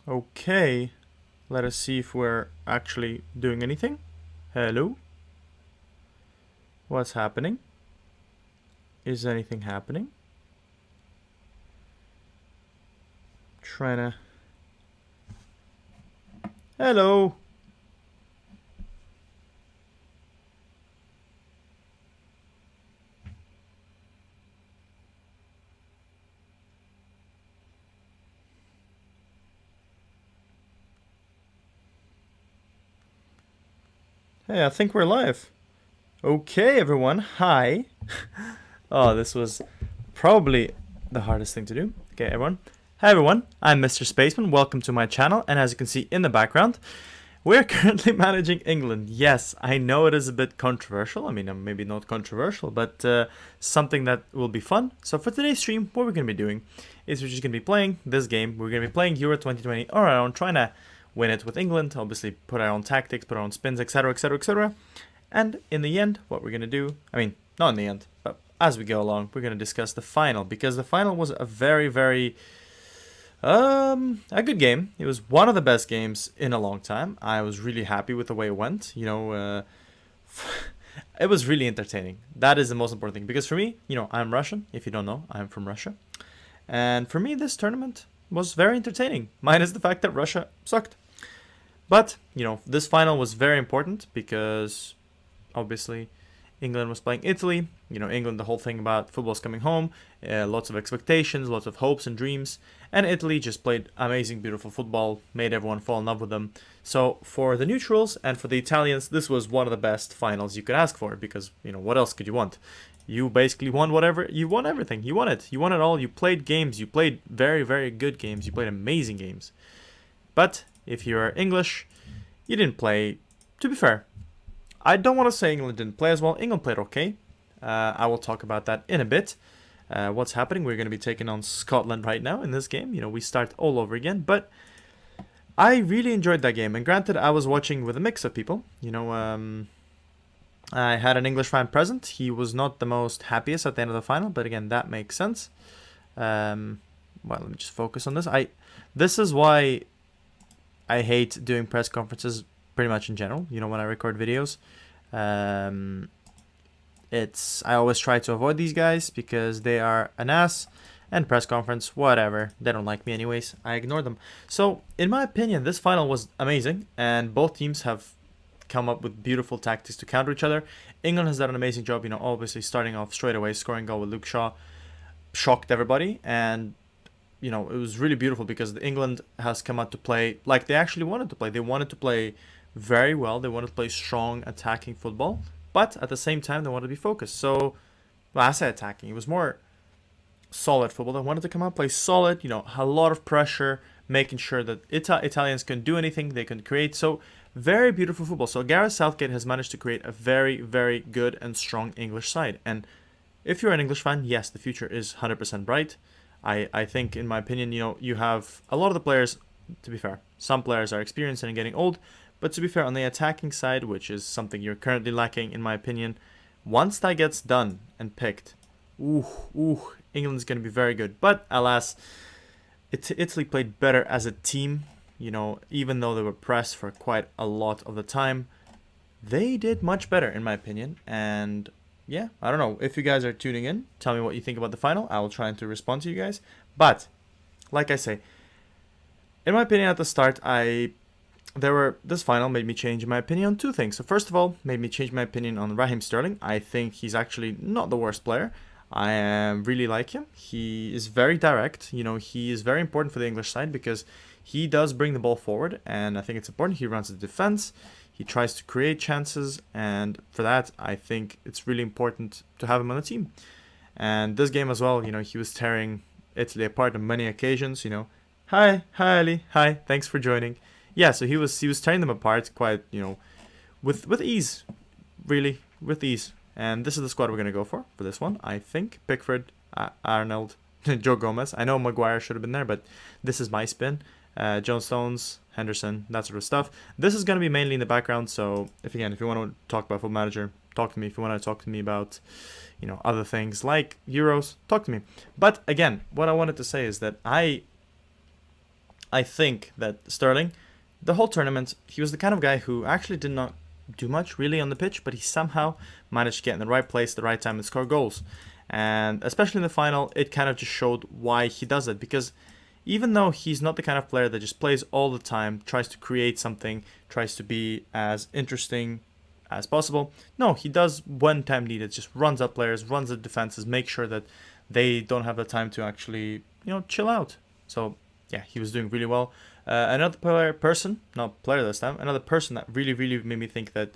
Okay, let us see if we're actually doing anything. Hello? What's happening? Is anything happening? Trying to... Hello? Hey, I think we're live. Okay, everyone. Hi. Oh, this was probably the hardest thing to do. Okay, everyone. Hi, everyone. I'm MrSpaceman. Welcome to my channel. And as you can see in the background, we're currently managing England. Yes, I know it is a bit controversial. I mean, maybe not controversial, but something that will be fun. So for today's stream, what we're going to be doing is we're just going to be playing this game. We're going to be playing Euro 2020 on our own, trying to win it with England. Obviously, put our own tactics, put our own spins, etc., etc., etc. And in the end, what we're going to do, I mean, not in the end, but as we go along, we're going to discuss the final, because the final was a very, very a good game. It was one of the best games in a long time. I was really happy with the way it went. It was really entertaining. That is the most important thing, because for me, I'm Russian. If you don't know, I'm from Russia. And for me, this tournament was very entertaining, minus the fact that Russia sucked. But, this final was very important because obviously England was playing Italy. England, the whole thing about football's coming home, lots of expectations, lots of hopes and dreams. And Italy just played amazing, beautiful football, made everyone fall in love with them. So for the neutrals and for the Italians, this was one of the best finals you could ask for, because, what else could you want? You basically won whatever, you won everything, you won it all, you played games, you played very, very good games, you played amazing games. But if you're English, you didn't play, to be fair. I don't want to say England didn't play as well. England played okay. I will talk about that in a bit. What's happening? We're going to be taking on Scotland right now in this game. We start all over again. But I really enjoyed that game. And granted, I was watching with a mix of people. I had an English fan present. He was not the most happiest at the end of the final. But again, that makes sense. Well, let me just focus on this. This is why I hate doing press conferences pretty much in general. When I record videos, I always try to avoid these guys because they are an ass, and press conference, whatever, they don't like me anyways, I ignore them. So in my opinion, this final was amazing, and both teams have come up with beautiful tactics to counter each other. England has done an amazing job, obviously starting off straight away, scoring goal with Luke Shaw, shocked everybody. And it was really beautiful because England has come out to play like they actually wanted to play. They wanted to play very well. They wanted to play strong attacking football, but at the same time they wanted to be focused. So, well, I say attacking, it was more solid football. They wanted to come out, play solid, a lot of pressure, making sure that Italians can do anything, they can create. So very beautiful football. So Gareth Southgate has managed to create a very, very good and strong English side. And if you're an English fan, yes, the future is 100% bright. I think, in my opinion, you have a lot of the players, to be fair, some players are experienced and getting old, but to be fair, on the attacking side, which is something you're currently lacking, in my opinion, once that gets done and picked, England's going to be very good. But alas, Italy played better as a team, even though they were pressed for quite a lot of the time. They did much better, in my opinion, and yeah, I don't know. If you guys are tuning in, tell me what you think about the final. I will try to respond to you guys. But, like I say, in my opinion at the start, this final made me change my opinion on two things. So first of all, made me change my opinion on Raheem Sterling. I think he's actually not the worst player. I really like him. He is very direct. He is very important for the English side because he does bring the ball forward, and I think it's important. He runs the defense. He tries to create chances, and for that, I think it's really important to have him on the team. And this game as well, he was tearing Italy apart on many occasions. Hi Ali, hi, thanks for joining. Yeah, so he was tearing them apart quite, with ease, really, with ease. And this is the squad we're gonna go for this one. I think Pickford, Arnold, Joe Gomez. I know Maguire should have been there, but this is my spin. John Stones, Henderson, that sort of stuff. This is going to be mainly in the background, so if you want to talk about Football Manager, talk to me. If you want to talk to me about, other things like Euros, talk to me. But again, what I wanted to say is that I I think that Sterling, the whole tournament, he was the kind of guy who actually did not do much really on the pitch, but he somehow managed to get in the right place, the right time, and score goals. And especially in the final, it kind of just showed why he does it. Because even though he's not the kind of player that just plays all the time, tries to create something, tries to be as interesting as possible, no, he does when time needed, just runs up players, runs up defenses, make sure that they don't have the time to actually, chill out. So yeah, he was doing really well. Another not player this time, another person that really, really made me think that,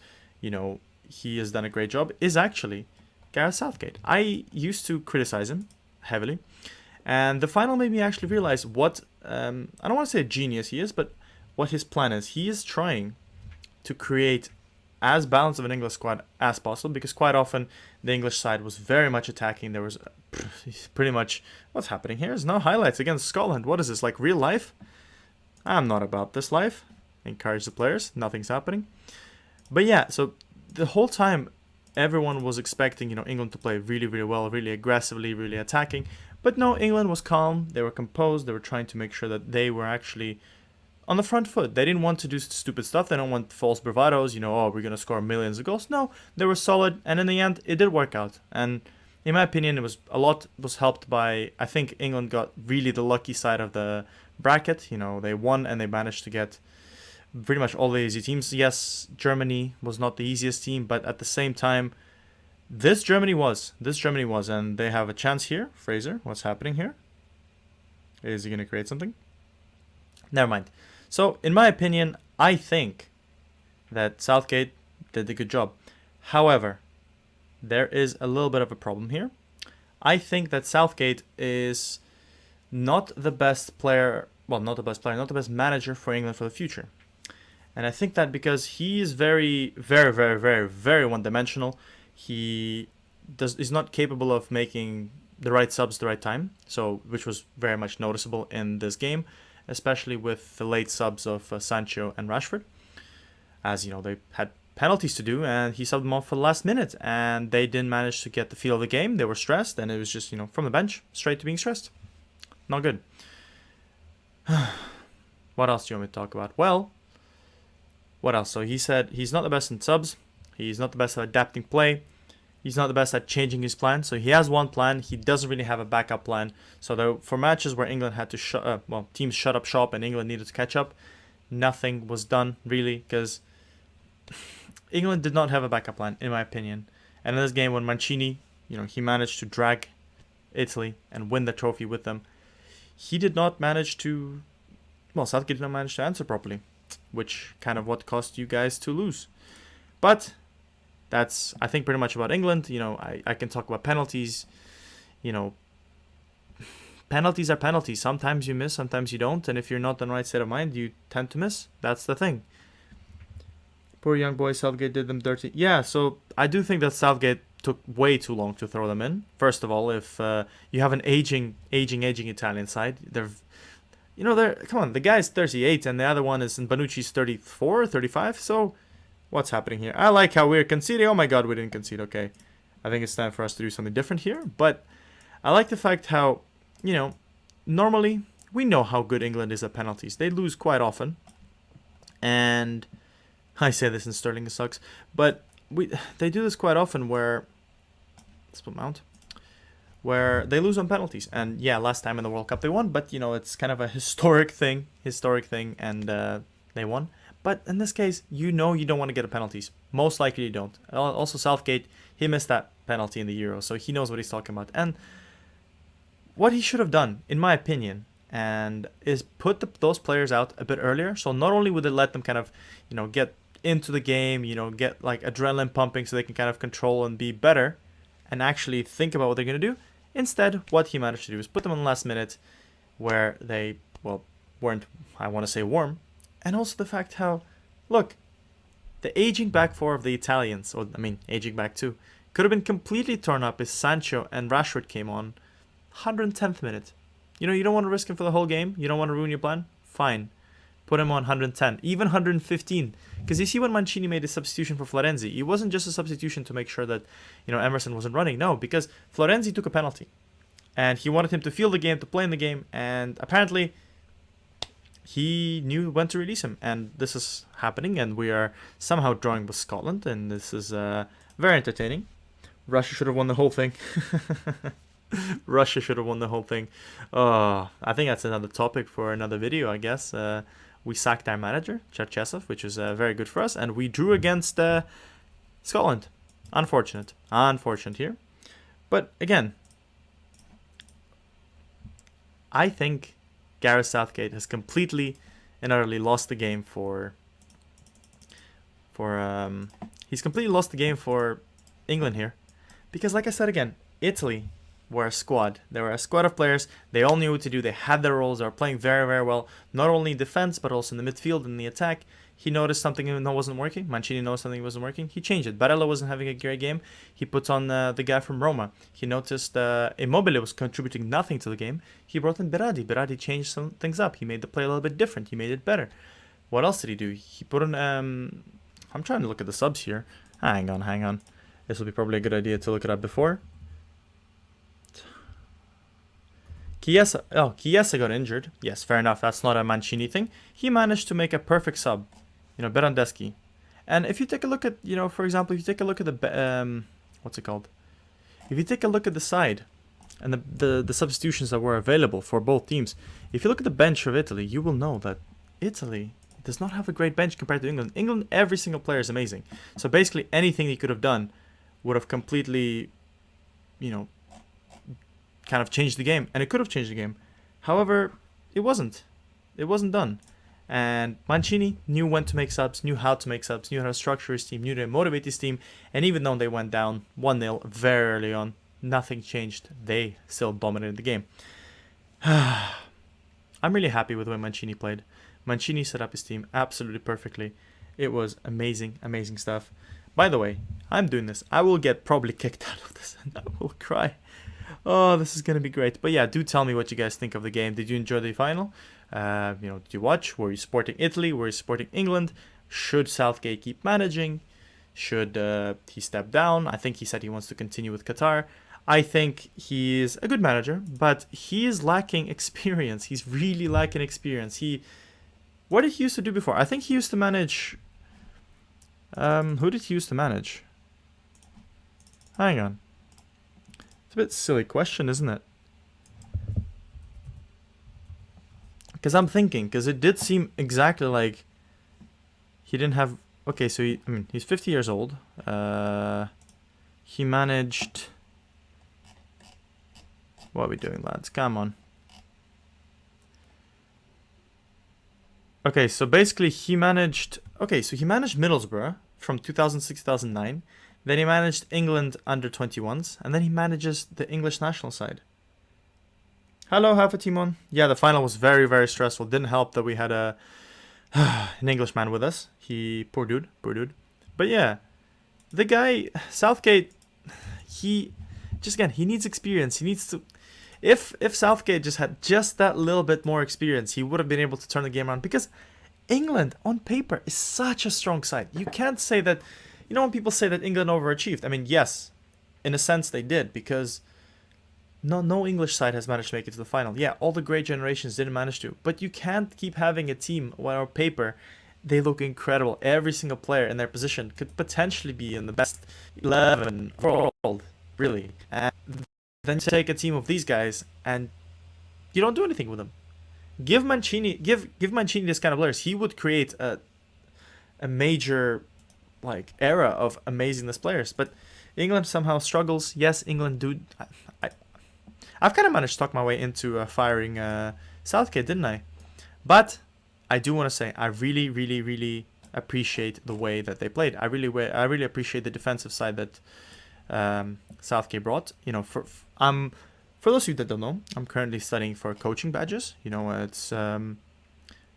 he has done a great job is actually Gareth Southgate. I used to criticize him heavily, and the final made me actually realize what, I don't want to say a genius he is, but what his plan is. He is trying to create as balanced of an English squad as possible, because quite often the English side was very much attacking. There was pretty much, what's happening here is no highlights against Scotland. What is this, like real life? I'm not about this life. Encourage the players. Nothing's happening. But yeah, so the whole time everyone was expecting, England to play really, really well, really aggressively, really attacking. But no, England was calm. They were composed. They were trying to make sure that they were actually on the front foot. They didn't want to do stupid stuff. They don't want false bravados, we're going to score millions of goals. No, they were solid. And in the end, it did work out. And in my opinion, a lot was helped by, I think England got really the lucky side of the bracket. They won and they managed to get pretty much all the easy teams. Yes, Germany was not the easiest team, but at the same time, this Germany was, and they have a chance here. Fraser, what's happening here? Is he going to create something? Never mind. So, in my opinion, I think that Southgate did a good job. However, there is a little bit of a problem here. I think that Southgate is not the best player, not the best manager for England for the future. And I think that because he is very, very, very, very, very one-dimensional. He is not capable of making the right subs at the right time, which was very much noticeable in this game, especially with the late subs of Sancho and Rashford. As they had penalties to do, and he subbed them off for the last minute, and they didn't manage to get the feel of the game. They were stressed, and it was just, from the bench, straight to being stressed. Not good. What else do you want me to talk about? Well, what else? So he said he's not the best in subs. He's not the best at adapting play. He's not the best at changing his plan. So he has one plan. He doesn't really have a backup plan. So for matches where England had to teams shut up shop and England needed to catch up, nothing was done really, because England did not have a backup plan, in my opinion. And in this game, when Mancini, he managed to drag Italy and win the trophy with them, he did not manage to, Southgate did not manage to answer properly, which kind of what cost you guys to lose. But that's, I think, pretty much about England. I can talk about penalties. Penalties are penalties. Sometimes you miss, sometimes you don't. And if you're not in the right state of mind, you tend to miss. That's the thing. Poor young boy, Southgate did them dirty. Yeah, so I do think that Southgate took way too long to throw them in. First of all, if you have an aging Italian side, come on, the guy's 38 and the other one is, Bonucci's 34, 35. So what's happening here? I like how we're conceding. Oh my god, we didn't concede. Okay. I think it's time for us to do something different here. But I like the fact how, normally we know how good England is at penalties. They lose quite often. And I say this in Sterling, it sucks. But they do this quite often where, split mount, where they lose on penalties. And yeah, last time in the World Cup they won. But, it's kind of a historic thing. And they won. But in this case, you don't want to get a penalties. Most likely you don't. Also, Southgate, he missed that penalty in the Euro, so he knows what he's talking about. And what he should have done, in my opinion, is put those players out a bit earlier. So not only would it let them kind of, get into the game, get like adrenaline pumping so they can kind of control and be better and actually think about what they're going to do. Instead, what he managed to do is put them in the last minute where they, weren't, I want to say, warm. And also the fact how, look, the aging back four of the Italians, aging back two, could have been completely torn up if Sancho and Rashford came on 110th minute. You don't want to risk him for the whole game. You don't want to ruin your plan. Fine. Put him on 110, even 115. Because you see when Mancini made a substitution for Florenzi, it wasn't just a substitution to make sure that, Emerson wasn't running. No, because Florenzi took a penalty. And he wanted him to feel the game, to play in the game. And apparently, he knew when to release him, and this is happening, and we are somehow drawing with Scotland, and this is very entertaining. Russia should have won the whole thing. Russia should have won the whole thing. I think that's another topic for another video, I guess. We sacked our manager, Cherchesov, which was very good for us, and we drew against Scotland. Unfortunate here. But again, I think Gareth Southgate has completely and utterly lost the game he's completely lost the game for England here. Because like I said again, Italy were a squad. They were a squad of players. They all knew what to do. They had their roles. They were playing very, very well, not only in defense, but also in the midfield and the attack. He noticed something that wasn't working. Mancini noticed something wasn't working. He changed it. Barella wasn't having a great game. He put on the guy from Roma. He noticed Immobile was contributing nothing to the game. He brought in Berardi. Berardi changed some things up. He made the play a little bit different. He made it better. What else did he do? He put in... I'm trying to look at the subs here. Hang on. This will be probably a good idea to look it up before. Chiesa got injured. Yes, fair enough. That's not a Mancini thing. He managed to make a perfect sub. Berandeschi. And if you take a look at, for example, if you take a look at the, what's it called? If you take a look at the side and the substitutions that were available for both teams, if you look at the bench of Italy, you will know that Italy does not have a great bench compared to England. England, every single player is amazing. So basically anything he could have done would have completely, kind of changed the game. And it could have changed the game. However, it wasn't. It wasn't done. And Mancini knew when to make subs, knew how to make subs, knew how to structure his team, knew to motivate his team. And even though they went down 1-0 very early on, nothing changed. They still dominated the game. I'm really happy with the way Mancini played. Mancini set up his team absolutely perfectly. It was amazing, amazing stuff. By the way, I'm doing this. I will get probably kicked out of this and I will cry. Oh, this is going to be great. But yeah, do tell me what you guys think of the game. Did you enjoy the final? Did you watch? Were you supporting Italy? Were you supporting England? Should Southgate keep managing? Should he step down? I think he said he wants to continue with Qatar. I think he's a good manager, but he is lacking experience. He's really lacking experience. What did he used to do before? I think he used to manage... who did he used to manage? Hang on. It's a bit silly question, isn't it? Because I'm thinking, because it did seem exactly like he didn't have... Okay, so he's 50 years old. He managed... What are we doing, lads? Come on. Okay, so basically he managed... Okay, so he managed Middlesbrough from 2006-2009. Then he managed England under-21s. And then he manages the English national side. Hello, Hafa Timon. Yeah, the final was very, very stressful. Didn't help that we had an Englishman with us. Poor dude. But yeah, the guy, Southgate, he needs experience. He needs to... If Southgate just had just that little bit more experience, he would have been able to turn the game around. Because England, on paper, is such a strong side. You can't say that... when people say that England overachieved, yes, in a sense they did, because... No English side has managed to make it to the final. Yeah, all the great generations didn't manage to. But you can't keep having a team where on paper they look incredible. Every single player in their position could potentially be in the best 11 in the world, really. And then you take a team of these guys and you don't do anything with them. Give Mancini this kind of players. He would create a major era of amazingness players. But England somehow struggles. Yes, England do... I've kind of managed to talk my way into firing Southgate, didn't I? But I do want to say I really, really, really appreciate the way that they played. I really appreciate the defensive side that Southgate brought. For those of you that don't know, I'm currently studying for coaching badges. It's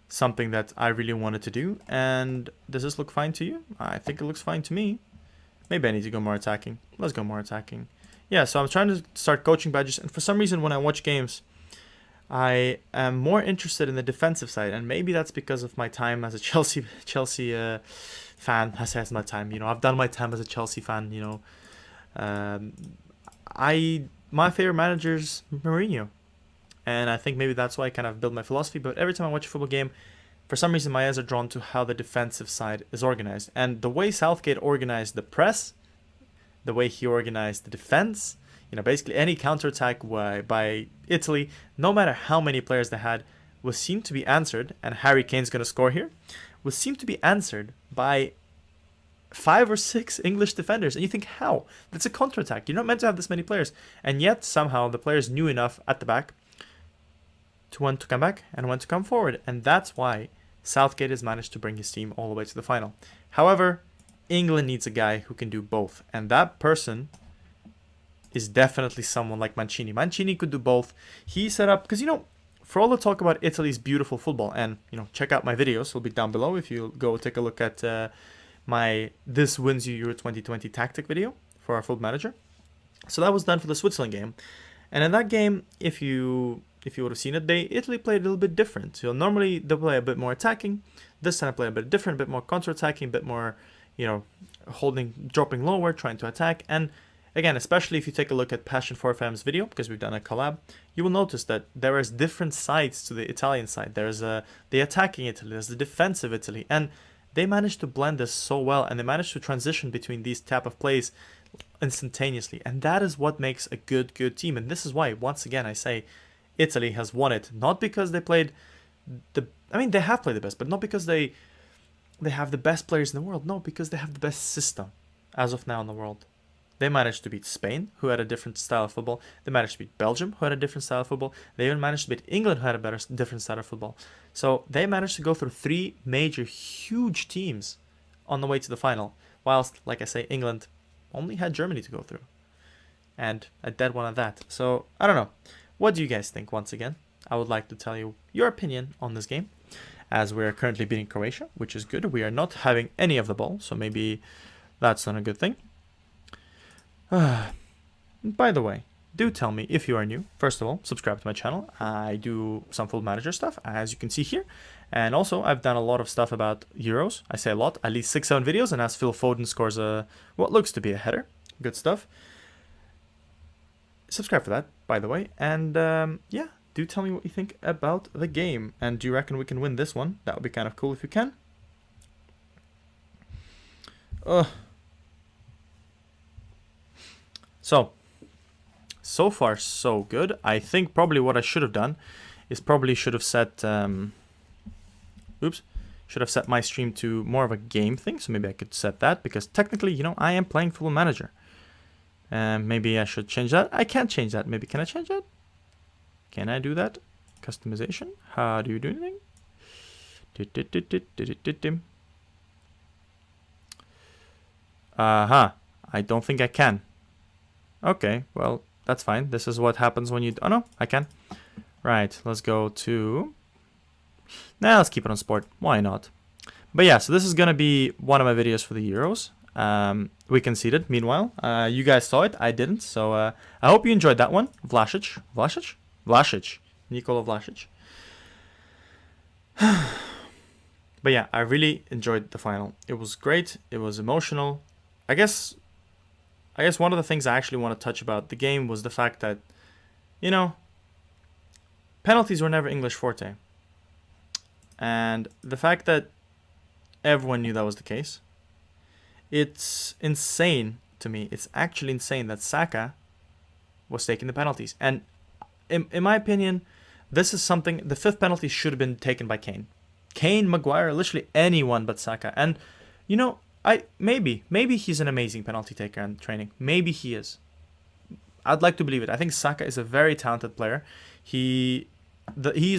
something that I really wanted to do. And does this look fine to you? I think it looks fine to me. Maybe I need to go more attacking. Let's go more attacking. Yeah, so I'm trying to start coaching badges, and for some reason when I watch games, I am more interested in the defensive side, and maybe that's because of my time as a Chelsea fan. I say it's my time, I've done my time as a Chelsea fan, my favorite manager is Mourinho, And I think maybe that's why I kind of build my philosophy. But every time I watch a football game, for some reason my eyes are drawn to how the defensive side is organized. And the way Southgate organized the press, the way he organized the defense, basically any counterattack by Italy, no matter how many players they had, was seemed to be answered, and Harry Kane's going to score here, was seemed to be answered by 5 or 6 English defenders. And you think, how? That's a counterattack. You're not meant to have this many players. And yet, somehow, the players knew enough at the back to when to come back and when to come forward. And that's why Southgate has managed to bring his team all the way to the final. However, England needs a guy who can do both. And that person is definitely someone like Mancini. Mancini could do both. He set up, because, for all the talk about Italy's beautiful football, and, check out my videos. It'll be down below if you go take a look at my This Wins You Euro 2020 tactic video for our football manager. So that was done for the Switzerland game. And in that game, if you would have seen it, Italy played a little bit different. So normally they play a bit more attacking. This time they play a bit different, a bit more counter-attacking, a bit more, dropping lower, trying to attack. And again, especially if you take a look at Passion for FM's video, because we've done a collab, you will notice that there is different sides to the Italian side. There's the attacking Italy, there's the defensive Italy, and they managed to blend this so well, and they managed to transition between these type of plays instantaneously. And that is what makes a good team. And this is why, once again, I say Italy has won it. Not because they played they have played the best, but not because they have the best players in the world. No, because they have the best system as of now in the world. They managed to beat Spain, who had a different style of football. They managed to beat Belgium, who had a different style of football. They even managed to beat England, who had a different style of football. So they managed to go through 3 major, huge teams on the way to the final. Whilst, like I say, England only had Germany to go through. And a dead one at that. So, I don't know. What do you guys think, once again? I would like to tell you your opinion on this game, as we are currently beating Croatia, which is good. We are not having any of the ball, so maybe that's not a good thing. By the way, do tell me if you are new. First of all, subscribe to my channel. I do some Football Manager stuff, as you can see here. And also, I've done a lot of stuff about Euros. I say a lot, at least 6-7 videos. And as Phil Foden scores what looks to be a header. Good stuff. Subscribe for that, by the way. And yeah, do tell me what you think about the game. And do you reckon we can win this one? That would be kind of cool if we can. So far so good. I think probably what I should have done is should have set my stream to more of a game thing. So maybe I could set that, because technically, I am playing Football Manager. Maybe I should change that. I can't change that. Maybe can I change that? Can I do that? Customization. How do you do anything? I don't think I can. Okay, well, that's fine. This is what happens when you... Oh, no, I can. Right, let's go to... Nah, let's keep it on sport. Why not? But yeah, so this is going to be one of my videos for the Euros. We conceded, meanwhile. You guys saw it. I didn't. So I hope you enjoyed that one. Vlasic. Nikola Vlasic. But yeah, I really enjoyed the final. It was great. It was emotional. I guess one of the things I actually want to touch about the game was the fact that, penalties were never English forte. And the fact that everyone knew that was the case, it's insane to me. It's actually insane that Saka was taking the penalties. And in my opinion, this is something, the 5th penalty should have been taken by Kane. Kane, Maguire, literally anyone but Saka. And, maybe he's an amazing penalty taker in training. Maybe he is. I'd like to believe it. I think Saka is a very talented player. He's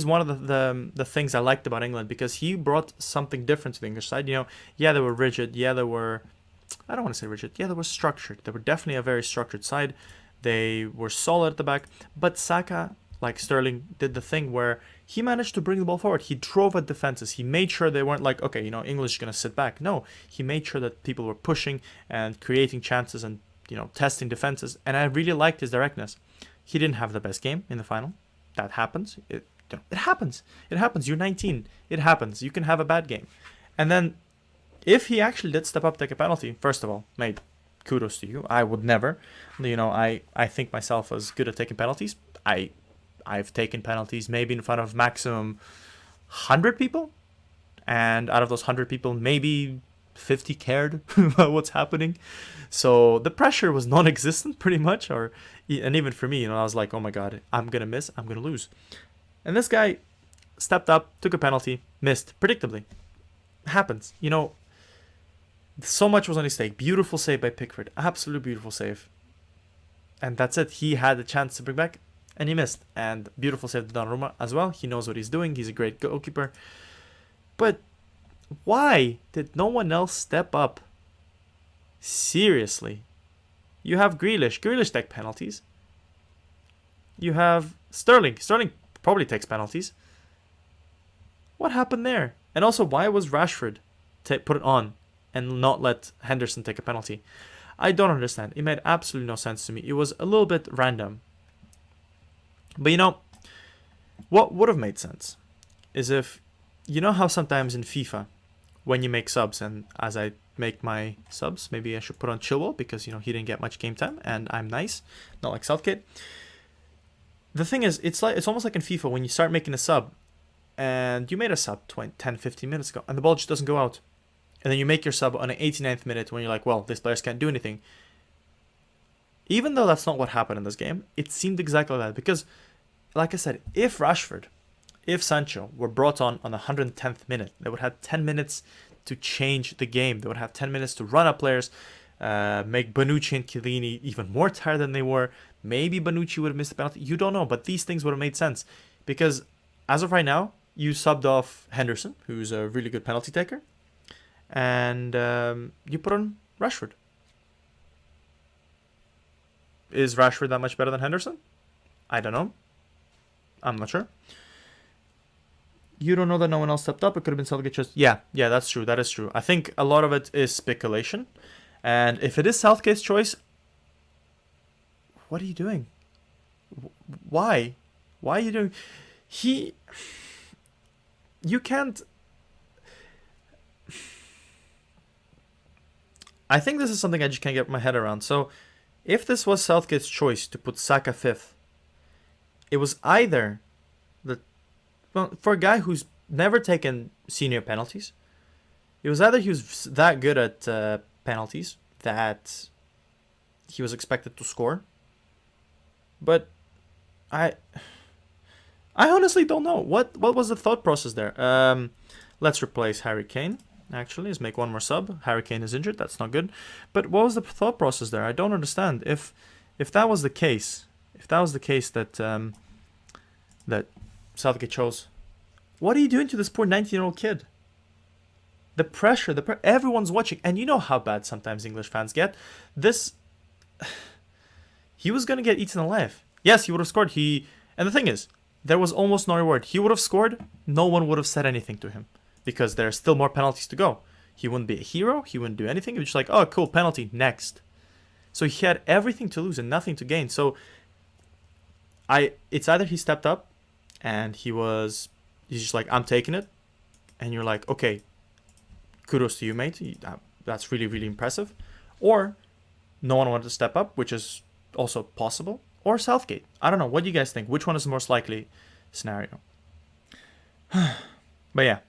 one of the things I liked about England, because he brought something different to the English side. Yeah, they were rigid. Yeah, they were... I don't want to say rigid. Yeah, they were structured. They were definitely a very structured side. They were solid at the back. But Saka, like Sterling, did the thing where he managed to bring the ball forward. He drove at defenses. He made sure they weren't like, okay, English is going to sit back. No, he made sure that people were pushing and creating chances and, testing defenses. And I really liked his directness. He didn't have the best game in the final. That happens. It happens. It happens. You're 19. It happens. You can have a bad game. And then if he actually did step up, take a penalty, first of all, mate, kudos to you. I would never. I think myself as good at taking penalties. I've taken penalties maybe in front of maximum 100 people. And out of those 100 people, maybe 50 cared about what's happening. So the pressure was non-existent pretty much. And even for me, I was like, oh my God, I'm going to miss, I'm going to lose. And this guy stepped up, took a penalty, missed, predictably. It happens. So much was on his stake. Beautiful save by Pickford. Absolute beautiful save. And that's it. He had a chance to bring back, and he missed. And beautiful save to Donnarumma as well. He knows what he's doing. He's a great goalkeeper. But why did no one else step up? Seriously. You have Grealish. Grealish takes penalties. You have Sterling. Sterling probably takes penalties. What happened there? And also, why was Rashford put it on and not let Henderson take a penalty? I don't understand. It made absolutely no sense to me. It was a little bit random. But what would have made sense is if, how sometimes in FIFA, when you make subs, and as I make my subs, maybe I should put on Chilwell because, he didn't get much game time and I'm nice, not like Southgate. The thing is, it's almost like in FIFA when you start making a sub and you made a sub 10, 15 minutes ago and the ball just doesn't go out. And then you make your sub on an 89th minute when you're like, well, these players can't do anything. Even though that's not what happened in this game, it seemed exactly like that. Because, like I said, if Sancho were brought on the 110th minute, they would have 10 minutes to change the game. They would have 10 minutes to run up players, make Bonucci and Chiellini even more tired than they were. Maybe Bonucci would have missed the penalty. You don't know, but these things would have made sense. Because as of right now, you subbed off Henderson, who's a really good penalty taker. And you put on Rashford. Is Rashford that much better than Henderson? I don't know. I'm not sure. You don't know that no one else stepped up. It could have been Southgate just... Yeah, that's true. That is true. I think a lot of it is speculation. And if it is Southgate's choice, what are you doing? Why? Why are you doing... You can't... I think this is something I just can't get my head around. So, if this was Southgate's choice to put Saka 5th, it was either for a guy who's never taken senior penalties, it was either he was that good at penalties that he was expected to score. But I honestly don't know. What was the thought process there? Let's replace Harry Kane. Actually, let's make one more sub. Harry Kane is injured. That's not good. But what was the thought process there? I don't understand. If that was the case, that that Southgate chose, what are you doing to this poor 19-year-old kid? The pressure, everyone's watching, and you know how bad sometimes English fans get. He was gonna get eaten alive. Yes, he would have scored. And the thing is, there was almost no reward. He would have scored. No one would have said anything to him. Because there are still more penalties to go. He wouldn't be a hero. He wouldn't do anything. He was just like, oh, cool, penalty, next. So he had everything to lose and nothing to gain. So it's either he stepped up and he's just like, I'm taking it. And you're like, okay, kudos to you, mate. That's really, really impressive. Or no one wanted to step up, which is also possible. Or Southgate. I don't know. What do you guys think? Which one is the most likely scenario? But yeah.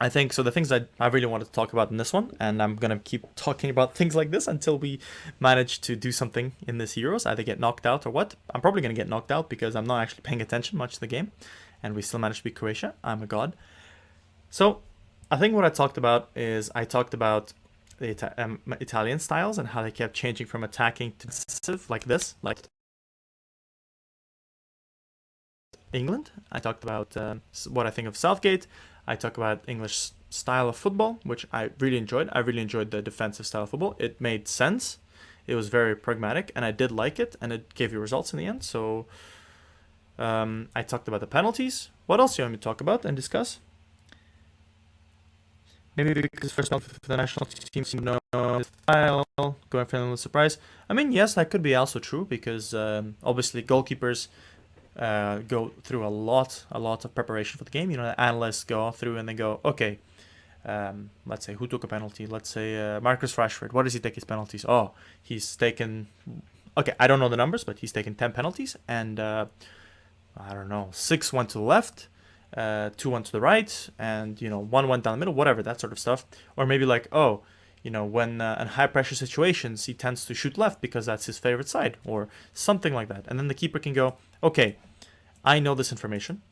I think so. The things that I really wanted to talk about in this one, and I'm going to keep talking about things like this until we manage to do something in this Euros, either get knocked out or what. I'm probably going to get knocked out because I'm not actually paying attention much to the game, and we still managed to beat Croatia. I'm a god. So I think what I talked about is the Italian styles and how they kept changing from attacking to defensive like this, like England. I talked about what I think of Southgate. I talk about English style of football, which I really enjoyed. I really enjoyed the defensive style of football. It made sense. It was very pragmatic, and I did like it, and it gave you results in the end. So I talked about the penalties. What else do you want me to talk about and discuss? Maybe because first off, the national team seemed to know the style, going for them with surprise. I mean, yes, that could be also true because obviously goalkeepers go through a lot of preparation for the game. The analysts go through and they go, okay, let's say who took a penalty? Let's say Marcus Rashford. What does he take his penalties? Oh, he's taken... Okay, I don't know the numbers, but he's taken 10 penalties. And I don't know, 6 went to the left, 2 went to the right, and, you know, 1 went down the middle, whatever, that sort of stuff. Or maybe like, oh, you know, when in high pressure situations, he tends to shoot left because that's his favorite side, or something like that. And then the keeper can go, okay, I know this information.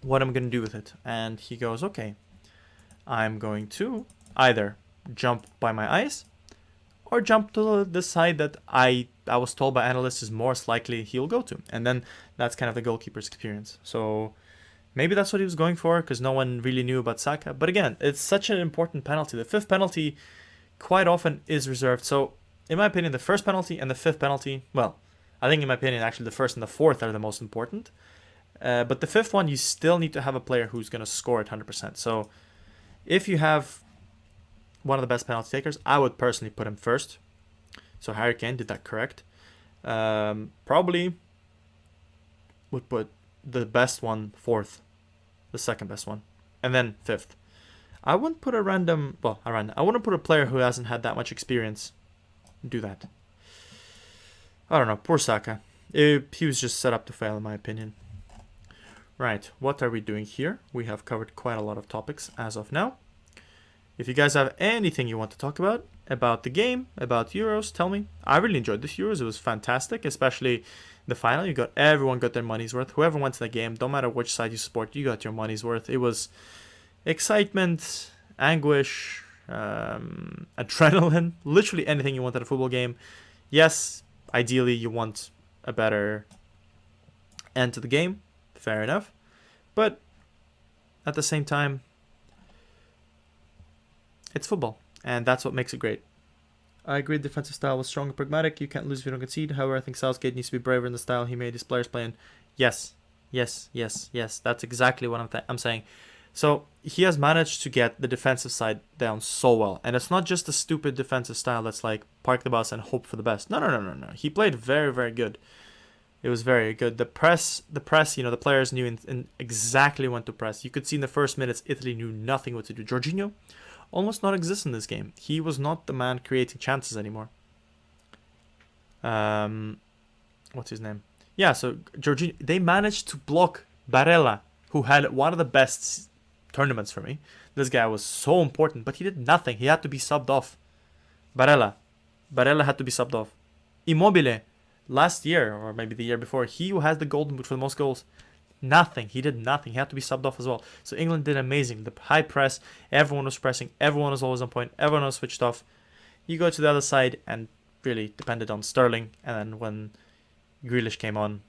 What am I going to do with it? And he goes, okay, I'm going to either jump by my eyes or jump to the side that I was told by analysts is most likely he'll go to. And then that's kind of the goalkeeper's experience. So maybe that's what he was going for, because no one really knew about Saka. But again, it's such an important penalty. The 5th penalty quite often is reserved. So in my opinion, the 1st penalty and the 5th penalty, well, I think in my opinion, actually the 1st and the 4th are the most important. But the 5th one, you still need to have a player who's going to score it 100%. So if you have one of the best penalty takers, I would personally put him first. So Harry Kane did that correct. Probably would put the best one 4th, the 2nd best one, and then 5th. I wouldn't put I wouldn't put a player who hasn't had that much experience do that. I don't know, poor Saka. He was just set up to fail in my opinion. Right, what are we doing here? We have covered quite a lot of topics as of now. If you guys have anything you want to talk about the game, about Euros, tell me. I really enjoyed this Euros. It was fantastic, especially the final. Everyone got their money's worth. Whoever went to the game, don't matter which side you support, you got your money's worth. It was excitement, anguish, adrenaline, literally anything you want at a football game. Yes, ideally you want a better end to the game. Fair enough. But at the same time, it's football, and that's what makes it great. I agree the defensive style was strong and pragmatic. You can't lose if you don't concede. However, I think Southgate needs to be braver in the style he made his players play in. Yes. That's exactly what I'm saying. So he has managed to get the defensive side down so well. And it's not just a stupid defensive style that's like park the bus and hope for the best. No. He played very, very good. It was very good. The press, you know, the players knew in exactly when to press. You could see in the first minutes, Italy knew nothing what to do. Jorginho almost not exist in this game. He was not the man creating chances anymore. What's his name? Yeah, so Jorginho, they managed to block Barella, who had one of the best tournaments for me. This guy was so important, but he did nothing. He had to be subbed off. Barella had to be subbed off. Immobile, last year, or maybe the year before, he who has the golden boot for the most goals, nothing. He did nothing. He had to be subbed off as well. So England did amazing. The high press, everyone was pressing, everyone was always on point, everyone was switched off. You go to the other side and really depended on Sterling, and then when Grealish came on.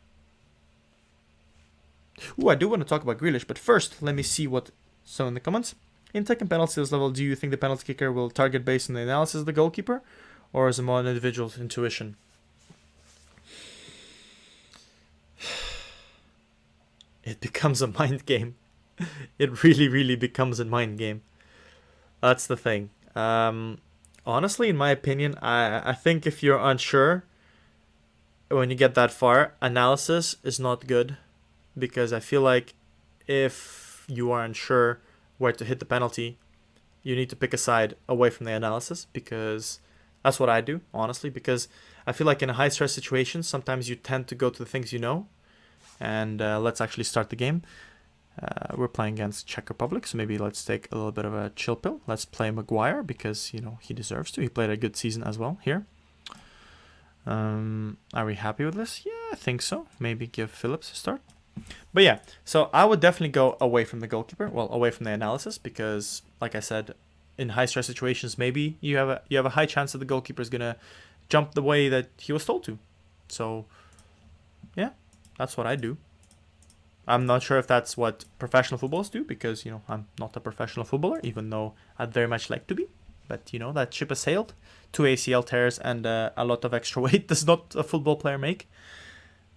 Ooh, I do want to talk about Grealish, but first, let me see what so in the comments. In taking penalties level, do you think the penalty kicker will target based on the analysis of the goalkeeper, or is it more an individual intuition? It becomes a mind game. It really, really becomes a mind game. That's the thing. Honestly, in my opinion, I think if you're unsure, when you get that far, analysis is not good. Because I feel like if you are unsure where to hit the penalty, you need to pick a side away from the analysis. Because that's what I do, honestly. Because I feel like in a high-stress situation, sometimes you tend to go to the things you know. And let's actually start the game. We're playing against Czech Republic, so maybe let's take a little bit of a chill pill. Let's play Maguire because, you know, he deserves to. He played a good season as well here. Are we happy with this? Yeah, I think so. Maybe give Phillips a start. But yeah, so I would definitely go away from the goalkeeper. Well, away from the analysis because, like I said, in high-stress situations, maybe you have a high chance that the goalkeeper is gonna jump the way that he was told to. So, yeah. That's what I do. I'm not sure if that's what professional footballers do because, you know, I'm not a professional footballer, even though I'd very much like to be. But, you know, that ship has sailed. 2 ACL tears and a lot of extra weight does not a football player make.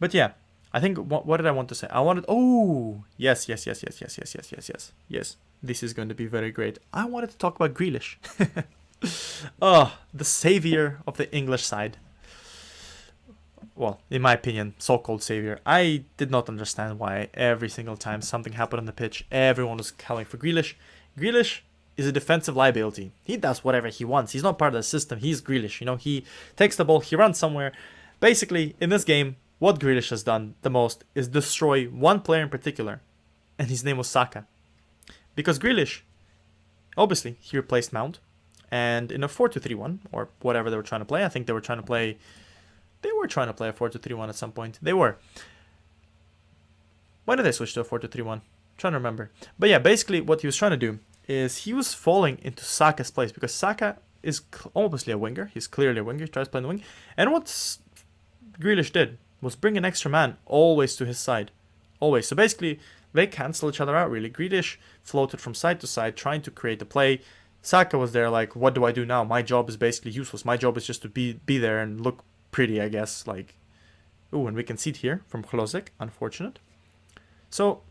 But yeah, I think, what did I want to say? I wanted, oh, yes. Yes, this is going to be very great. I wanted to talk about Grealish. Oh, the savior of the English side. Well, in my opinion, so-called savior. I did not understand why every single time something happened on the pitch, everyone was calling for Grealish. Grealish is a defensive liability. He does whatever he wants. He's not part of the system. He's Grealish. You know, he takes the ball, he runs somewhere. Basically, in this game, what Grealish has done the most is destroy one player in particular, and his name was Saka. Because Grealish, obviously, he replaced Mount, and in a 4-2-3-1, or whatever they were trying to play, I think they were trying to play a 4-2-3-1 at some point. They were. Why did they switch to a 4-2-3-1? Trying to remember. But yeah, basically what he was trying to do is he was falling into Saka's place, because Saka is obviously a winger. He's clearly a winger. He tries to play in the wing. And what Grealish did was bring an extra man always to his side. Always. So basically, they cancel each other out, really. Grealish floated from side to side, trying to create a play. Saka was there like, what do I do now? My job is basically useless. My job is just to be there and look pretty, I guess. Like, ooh, and we can see it here from Klosek. Unfortunate. So,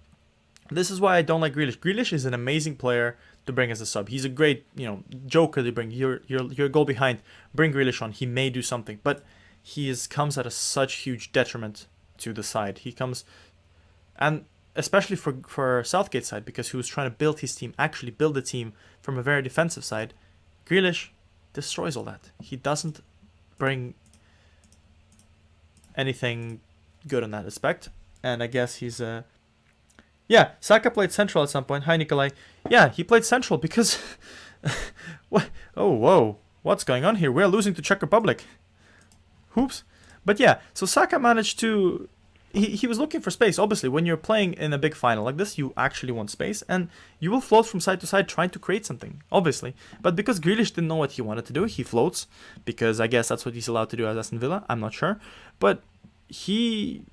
this is why I don't like Grealish. Grealish is an amazing player to bring as a sub. He's a great, joker to bring. You're a goal behind. Bring Grealish on. He may do something. But he comes at a such huge detriment to the side. He comes... And especially for Southgate's side, because he was trying to build his team, actually build the team from a very defensive side, Grealish destroys all that. He doesn't bring anything good in that aspect. And I guess he's... Yeah, Saka played central at some point. Hi, Nikolai. Yeah, he played central because... What? Oh, whoa. What's going on here? We're losing to Czech Republic. Oops. But yeah, so Saka managed to... He was looking for space. Obviously, when you're playing in a big final like this, you actually want space. And you will float from side to side trying to create something, obviously. But because Grealish didn't know what he wanted to do, he floats. Because I guess that's what he's allowed to do as Aston Villa. I'm not sure. But he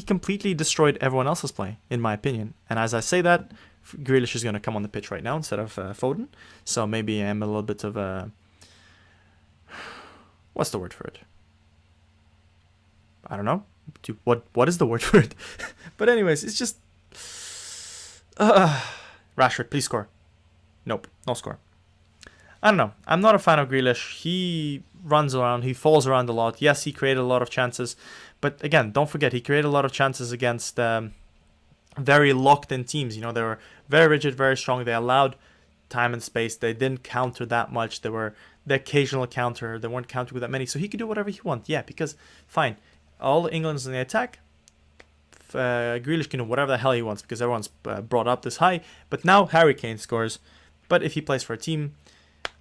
completely destroyed everyone else's play, in my opinion. And as I say that, Grealish is going to come on the pitch right now instead of Foden. So maybe I'm a little bit of a... What's the word for it? I don't know. What is the word for it? But anyways, it's just... Rashford, please score. Nope, no score. I don't know. I'm not a fan of Grealish. He runs around. He falls around a lot. Yes, he created a lot of chances. But again, don't forget, he created a lot of chances against very locked-in teams. They were very rigid, very strong. They allowed time and space. They didn't counter that much. They were the occasional counter. They weren't countering with that many. So he could do whatever he wants. Yeah, because, fine. All England's in the attack. Grealish can do whatever the hell he wants because everyone's brought up this high. But now Harry Kane scores. But if he plays for a team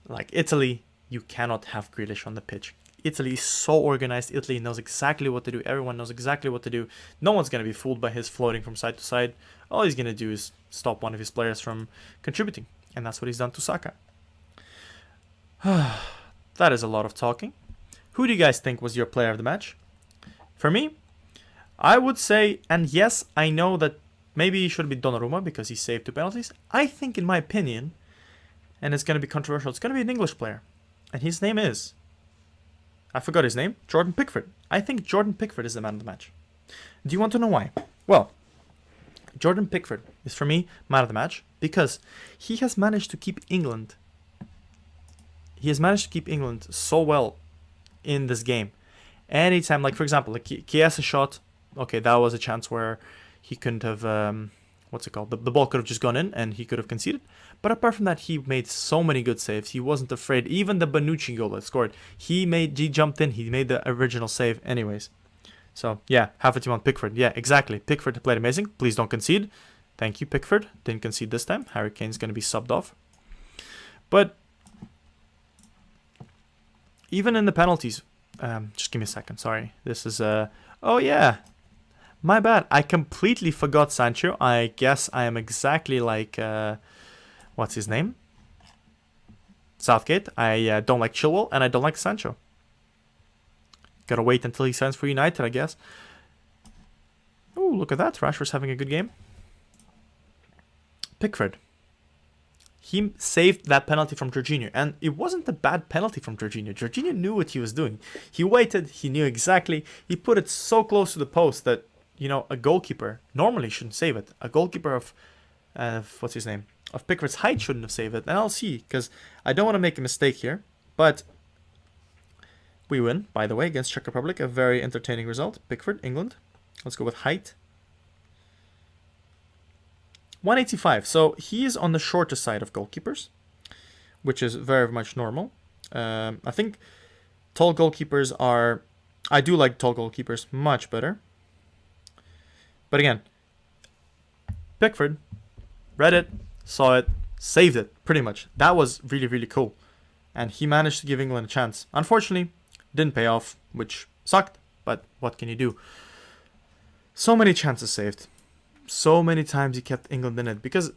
like Italy, you cannot have Grealish on the pitch. Italy is so organized. Italy knows exactly what to do. Everyone knows exactly what to do. No one's going to be fooled by his floating from side to side. All he's going to do is stop one of his players from contributing. And that's what he's done to Saka. That is a lot of talking. Who do you guys think was your player of the match? For me, I would say, and yes, I know that maybe it should be Donnarumma because he saved 2 penalties. I think, in my opinion, and it's going to be controversial, it's going to be an English player. And his name is... I forgot his name. Jordan Pickford. I think Jordan Pickford is the man of the match. Do you want to know why? Well, Jordan Pickford is, for me, man of the match because he has managed to keep England. He has managed to keep England so well in this game. Anytime, like for example, like Chiesa shot, okay, that was a chance where he couldn't have, what's it called? The ball could have just gone in and he could have conceded. But apart from that, he made so many good saves. He wasn't afraid. Even the Bonucci goal that scored, he jumped in. He made the original save anyways. So yeah, half a team on Pickford. Yeah, exactly. Pickford played amazing. Please don't concede. Thank you, Pickford. Didn't concede this time. Harry Kane's going to be subbed off. But even in the penalties, just give me a second. Sorry. This is oh yeah. My bad. I completely forgot Sancho. I guess I am exactly like what's his name? Southgate. I don't like Chilwell and I don't like Sancho. Gotta wait until he signs for United, I guess. Oh, look at that. Rashford's having a good game. Pickford. He saved that penalty from Jorginho. And it wasn't a bad penalty from Jorginho. Jorginho knew what he was doing. He waited. He knew exactly. He put it so close to the post that, a goalkeeper normally shouldn't save it. A goalkeeper of, what's his name? Of Pickford's height shouldn't have saved it. And I'll see, because I don't want to make a mistake here. But we win, by the way, against Czech Republic. A very entertaining result. Pickford, England. Let's go with height. 185. So he is on the shorter side of goalkeepers, which is very much normal. I think tall goalkeepers are I do like tall goalkeepers much better. But again, Pickford, read it, saw it, saved it, pretty much. That was really, really cool. And he managed to give England a chance. Unfortunately, didn't pay off, which sucked, but what can you do? So many chances saved. So many times he kept England in it, because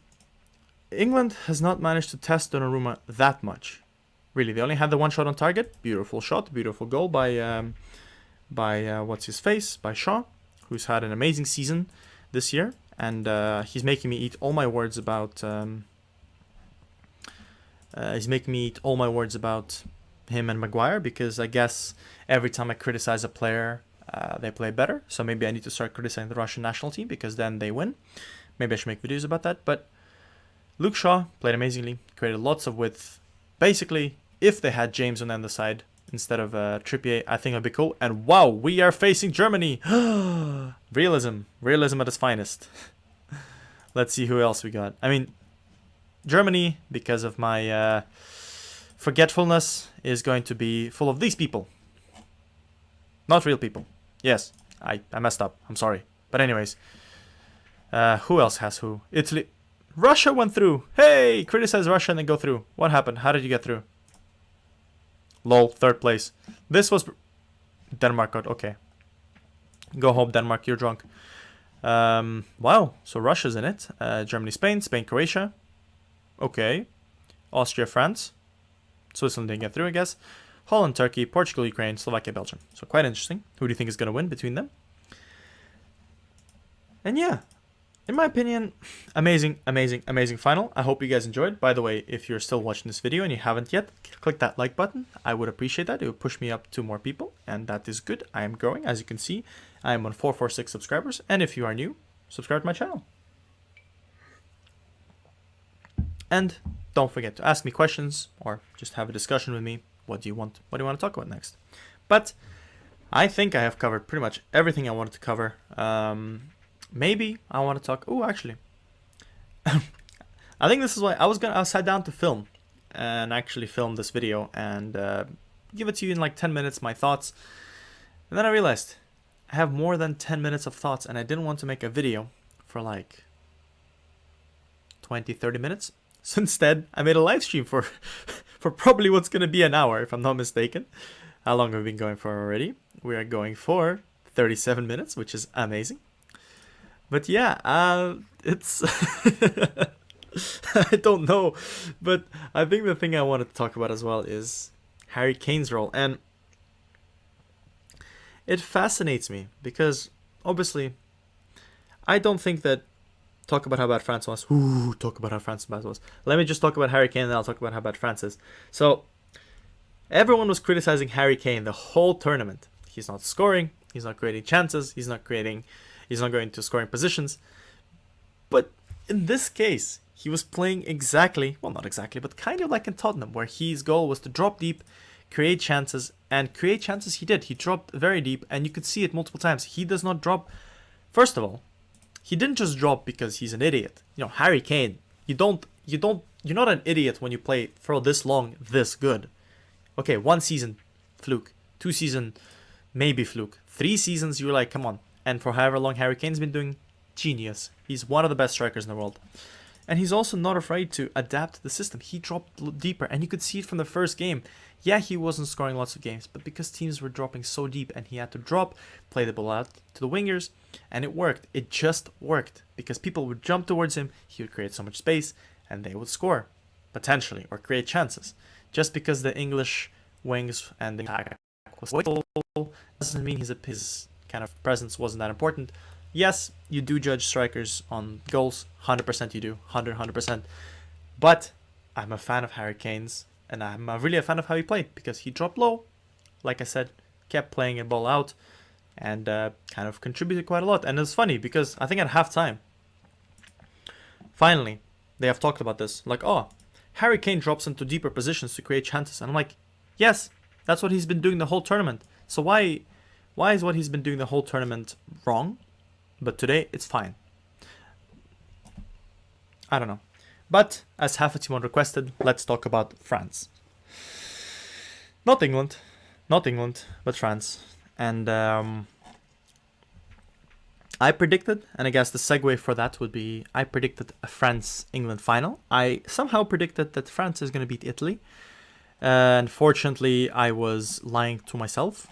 England has not managed to test Donnarumma that much. Really, they only had the one shot on target. Beautiful shot, beautiful goal by what's his face, by Shaw, who's had an amazing season this year, and he's making me eat all my words about. He's making me eat all my words about him and Maguire, because I guess every time I criticize a player, they play better. So maybe I need to start criticizing the Russian national team, because then they win. Maybe I should make videos about that. But Luke Shaw played amazingly, created lots of width. Basically, if they had James on the other side instead of Trippier, I think it'd be cool. And wow, we are facing Germany. Realism at its finest. Let's see who else we got. I mean, Germany, because of my forgetfulness, is going to be full of these people. Not real people. Yes, I messed up. I'm sorry. But anyways, who else has who? Italy. Russia went through. Hey, criticize Russia and then go through. What happened? How did you get through? Lol, third place. This was Denmark got okay. Go home, Denmark. You're drunk. Wow. So Russia's in it. Germany, Spain, Croatia. Okay. Austria, France. Switzerland didn't get through, I guess. Holland, Turkey, Portugal, Ukraine, Slovakia, Belgium. So quite interesting. Who do you think is going to win between them? And yeah, in my opinion, amazing final. I hope you guys enjoyed. By the way, if you're still watching this video and you haven't yet, click that like button. I would appreciate that. It would push me up to more people, and that is good. I am growing. As you can see, I am on 446 subscribers. And if you are new, subscribe to my channel. And don't forget to ask me questions or just have a discussion with me. What do you want to talk about next? But I think I have covered pretty much everything I wanted to cover. Maybe I want to talk. Oh, actually, I think this is why I sat down to film and actually film this video and give it to you in like 10 minutes, my thoughts. And then I realized I have more than 10 minutes of thoughts, and I didn't want to make a video for like 20-30 minutes. So instead, I made a live stream for probably what's going to be an hour, if I'm not mistaken. How long have we been going for already? We are going for 37 minutes, which is amazing. But yeah, it's... I don't know. But I think the thing I wanted to talk about as well is Harry Kane's role. And it fascinates me because, obviously, I don't think that talk about how bad France was. Ooh, talk about how France was. Let me just talk about Harry Kane, and then I'll talk about how bad France is. So, everyone was criticizing Harry Kane the whole tournament. He's not scoring. He's not creating chances. He's not going to scoring positions. But in this case, he was playing exactly, well, not exactly, but kind of like in Tottenham, where his goal was to drop deep, create chances, and create chances he did. He dropped very deep, and you could see it multiple times. He does not drop. First of all, he didn't just drop because he's an idiot. You know, Harry Kane, you're not an idiot when you play for this long, this good. Okay, 1 season, fluke. 2 season, maybe fluke. 3 seasons, you're like, come on. And for however long Harry Kane's been doing, genius. He's one of the best strikers in the world. And he's also not afraid to adapt to the system. He dropped deeper, and you could see it from the first game. Yeah, he wasn't scoring lots of games, but because teams were dropping so deep and he had to drop, play the ball out to the wingers, and it worked. It just worked because people would jump towards him, he would create so much space, and they would score, potentially, or create chances. Just because the English wings and the attack was little doesn't mean his kind of presence wasn't that important. Yes, you do judge strikers on goals, 100% you do, 100%. But I'm a fan of Harry Kane's, and I'm really a fan of how he played, because he dropped low, like I said, kept playing a ball out, and kind of contributed quite a lot. And it's funny, because I think at halftime, finally, they have talked about this, like, oh, Harry Kane drops into deeper positions to create chances. And I'm like, yes, that's what he's been doing the whole tournament. So why is what he's been doing the whole tournament wrong? But today, it's fine. I don't know. But, as half a team requested, let's talk about France. Not England, but France. And I predicted, and I guess the segue for that would be, I predicted a France-England final. I somehow predicted that France is going to beat Italy. Unfortunately, I was lying to myself.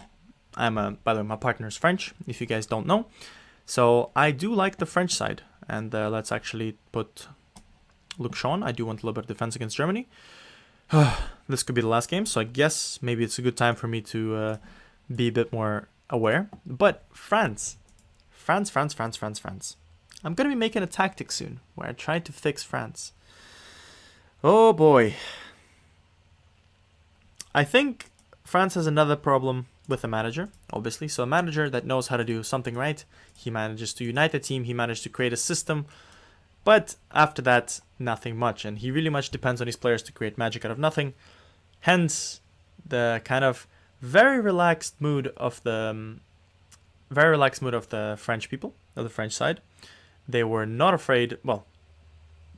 By the way, my partner is French, if you guys don't know. So I do like the French side. And let's actually put Luke Shaw. I do want a little bit of defense against Germany. This could be the last game, so I guess maybe it's a good time for me to be a bit more aware. But France. I'm going to be making a tactic soon where I try to fix France. Oh boy. I think France has another problem with a manager, obviously. So a manager that knows how to do something right. He manages to unite a team. He managed to create a system. But after that, nothing much. And he really much depends on his players to create magic out of nothing. Hence, the kind of very relaxed mood of the French people, of the French side. They were not afraid,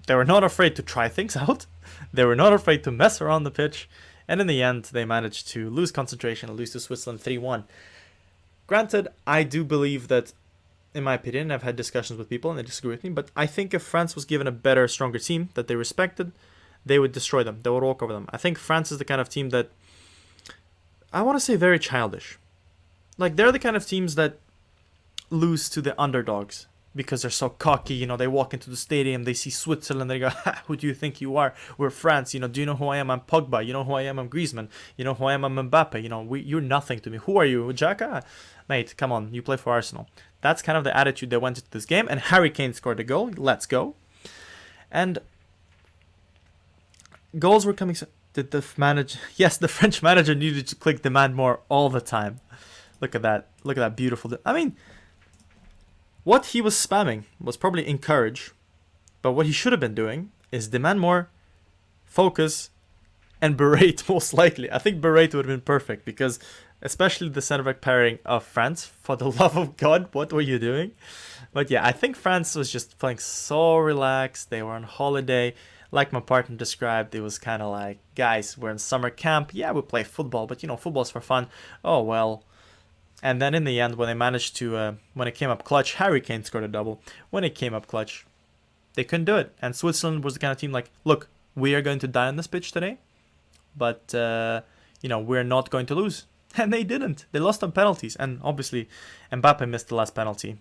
they were not afraid to try things out. They were not afraid to mess around the pitch. And in the end, they managed to lose concentration and lose to Switzerland 3-1. Granted, I do believe that, in my opinion, I've had discussions with people and they disagree with me, but I think if France was given a better, stronger team that they respected, they would destroy them. They would walk over them. I think France is the kind of team that, I want to say very childish. Like, they're the kind of teams that lose to the underdogs because they're so cocky. You know, they walk into the stadium, they see Switzerland, they go, ha, who do you think you are? We're France. You know, do you know who I am? I'm Pogba. You know who I am? I'm Griezmann. You know who I am? I'm Mbappe. You know, you're nothing to me. Who are you? Xhaka? Mate, come on. You play for Arsenal. That's kind of the attitude they went into this game. And Harry Kane scored a goal. Let's go. And goals were coming. Did the manager? Yes, the French manager needed to click demand more all the time. Look at that. Look at that beautiful. I mean, what he was spamming was probably encourage, but what he should have been doing is demand more, focus, and berate most likely. I think berate would have been perfect because especially the center back pairing of France, for the love of God, what were you doing? But yeah, I think France was just playing so relaxed. They were on holiday. Like my partner described, it was kind of like, guys, we're in summer camp. Yeah, we play football, but you know, football's for fun. Oh, well. And then in the end, when they managed to, when it came up clutch, Harry Kane scored a double. When it came up clutch, they couldn't do it. And Switzerland was the kind of team like, look, we are going to die on this pitch today, but, you know, we're not going to lose. And they didn't. They lost on penalties. And obviously, Mbappe missed the last penalty.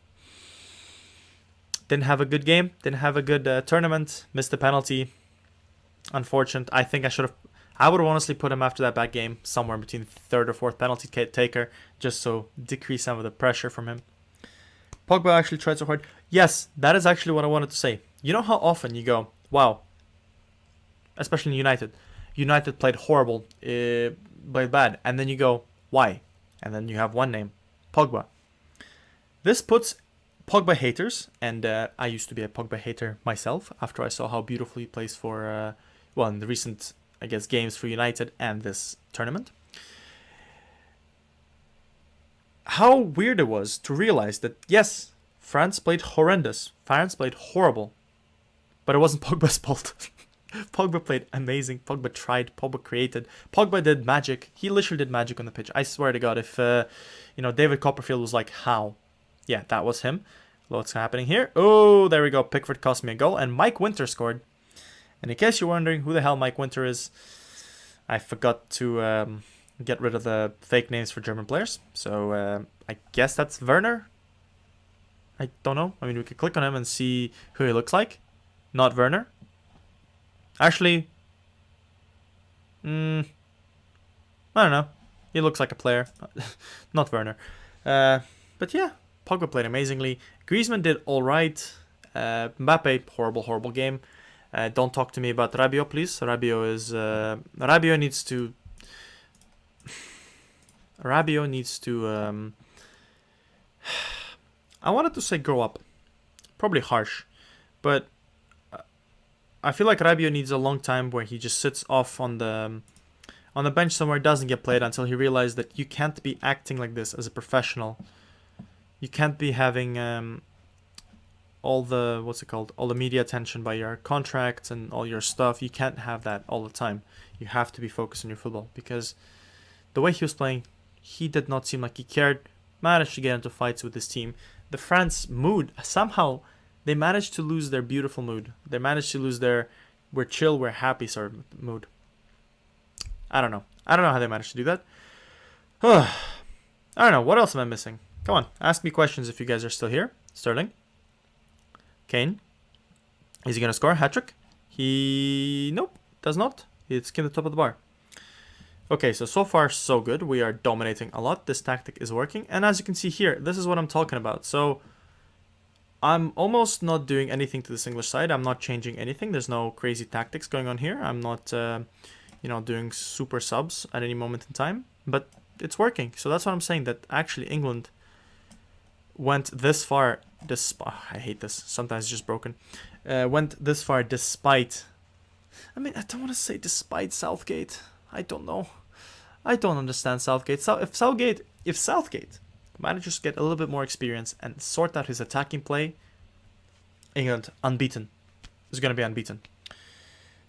Didn't have a good game. Didn't have a good tournament. Missed the penalty. Unfortunate. I think I would have honestly put him after that bad game somewhere between third or fourth penalty taker, just so decrease some of the pressure from him. Pogba actually tried so hard. Yes, that is actually what I wanted to say. You know how often you go, wow, especially in United. United played horrible, played bad, and then you go, why? And then you have one name, Pogba. This puts Pogba haters, and I used to be a Pogba hater myself after I saw how beautifully he plays for, in the recent, I guess, games for United and this tournament. How weird it was to realize that, yes, France played horrendous. France played horrible. But it wasn't Pogba's fault. Pogba played amazing. Pogba tried. Pogba created. Pogba did magic. He literally did magic on the pitch. I swear to God, if, David Copperfield was like, how? Yeah, that was him. What's happening here? Oh, there we go. Pickford cost me a goal. And Mike Winter scored. And in case you're wondering who the hell Mike Winter is, I forgot to get rid of the fake names for German players. So I guess that's Werner. I don't know. I mean, we could click on him and see who he looks like. Not Werner. Actually, I don't know. He looks like a player. Not Werner. But yeah, Pogba played amazingly. Griezmann did all right. Mbappe, horrible game. Don't talk to me about Rabiot, please. Rabiot needs to. I wanted to say grow up. Probably harsh, but I feel like Rabiot needs a long time where he just sits off on the bench somewhere, doesn't get played until he realizes that you can't be acting like this as a professional. You can't be having all the media attention by your contracts and all your stuff. You can't have that all the time. You have to be focused on your football, because the way he was playing, he did not seem like he cared managed to get into fights with this team. The France mood, somehow they managed to lose their beautiful mood. They managed to lose their we're chill, we're happy sort of mood. I don't know. I don't know how they managed to do that. I don't know. What else am I missing? Come on, ask me questions if you guys are still here. Sterling. Kane. Is he going to score? Hat-trick? Nope, does not. It's in the top of the bar. Okay, so far so good. We are dominating a lot. This tactic is working. And as you can see here, this is what I'm talking about. So I'm almost not doing anything to this English side. I'm not changing anything. There's no crazy tactics going on here. I'm not, doing super subs at any moment in time. But it's working. So that's what I'm saying, that actually England went this far. I hate this. Sometimes it's just broken. Went this far despite... I mean, I don't want to say despite Southgate. I don't know. I don't understand Southgate. So if Southgate managers get a little bit more experience and sort out his attacking play, England unbeaten. Is going to be unbeaten.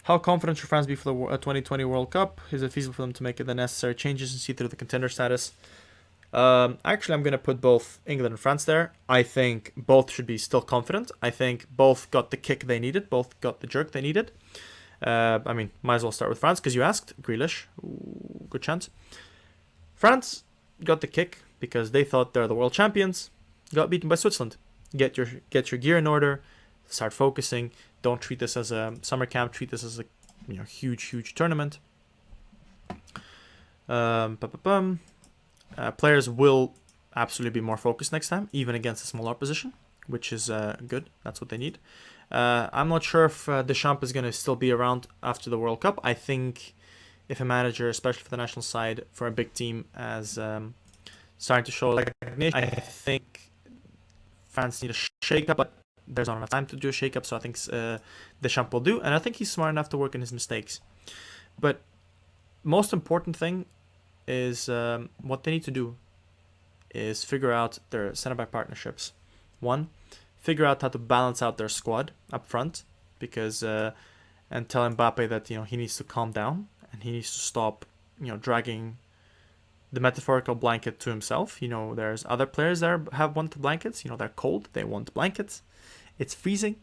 How confident should France be for the 2020 World Cup? Is it feasible for them to make the necessary changes and see through the contender status? Actually, I'm going to put both England and France there. I think both should be still confident. I think both got the kick they needed. Both got the jerk they needed. I mean, might as well start with France because you asked. Grealish. Ooh, good chance. France got the kick because they thought they're the world champions. Got beaten by Switzerland. Get your gear in order. Start focusing. Don't treat this as a summer camp. Treat this as a huge tournament. Players will absolutely be more focused next time, even against a small opposition, which is good. That's what they need. I'm not sure if Deschamps is going to still be around after the World Cup. I think if a manager, especially for the national side, for a big team, as starting to show recognition, I think France need a shake-up, but there's not enough time to do a shake-up, so I think Deschamps will do, and I think he's smart enough to work on his mistakes. But most important thing is what they need to do is figure out their center-back partnerships. One, figure out how to balance out their squad up front, because and tell Mbappe that he needs to calm down and he needs to stop dragging the metaphorical blanket to himself. There's other players there have wanted blankets. They're cold, they want blankets. It's freezing.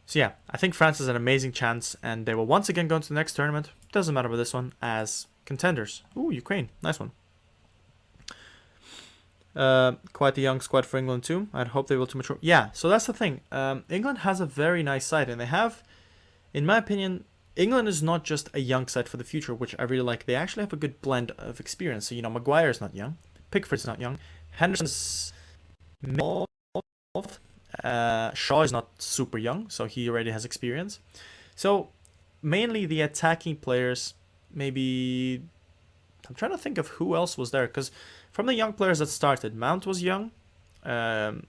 So yeah, I think France has an amazing chance, and they will once again go into the next tournament. Doesn't matter about this one, as contenders. Ooh, Ukraine, nice one. Quite a young squad for England too. I'd hope they will to mature. Yeah, so that's the thing. England has a very nice side, and they have, in my opinion, England is not just a young side for the future, which I really like. They actually have a good blend of experience. So Maguire is not young, Pickford's not young, Henderson's Shaw is not super young, so he already has experience. So mainly the attacking players. Maybe I'm trying to think of who else was there, because from the young players that started, Mount was young,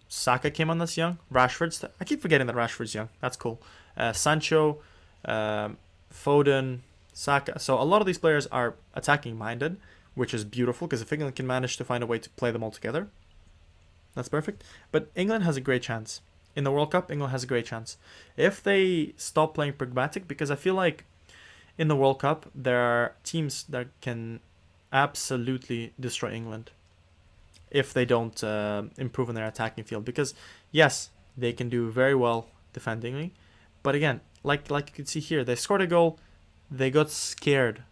Saka came on that's young, Rashford's I keep forgetting that Rashford's young. That's cool. Sancho, Foden, Saka. So a lot of these players are attacking minded, which is beautiful, because if England can manage to find a way to play them all together, that's perfect. But England has a great chance. In the World Cup, England has a great chance. If they stop playing pragmatic, because I feel like in the World Cup, there are teams that can absolutely destroy England if they don't improve in their attacking field. Because, yes, they can do very well defendingly. But again, like you can see here, they scored a goal, they got scared,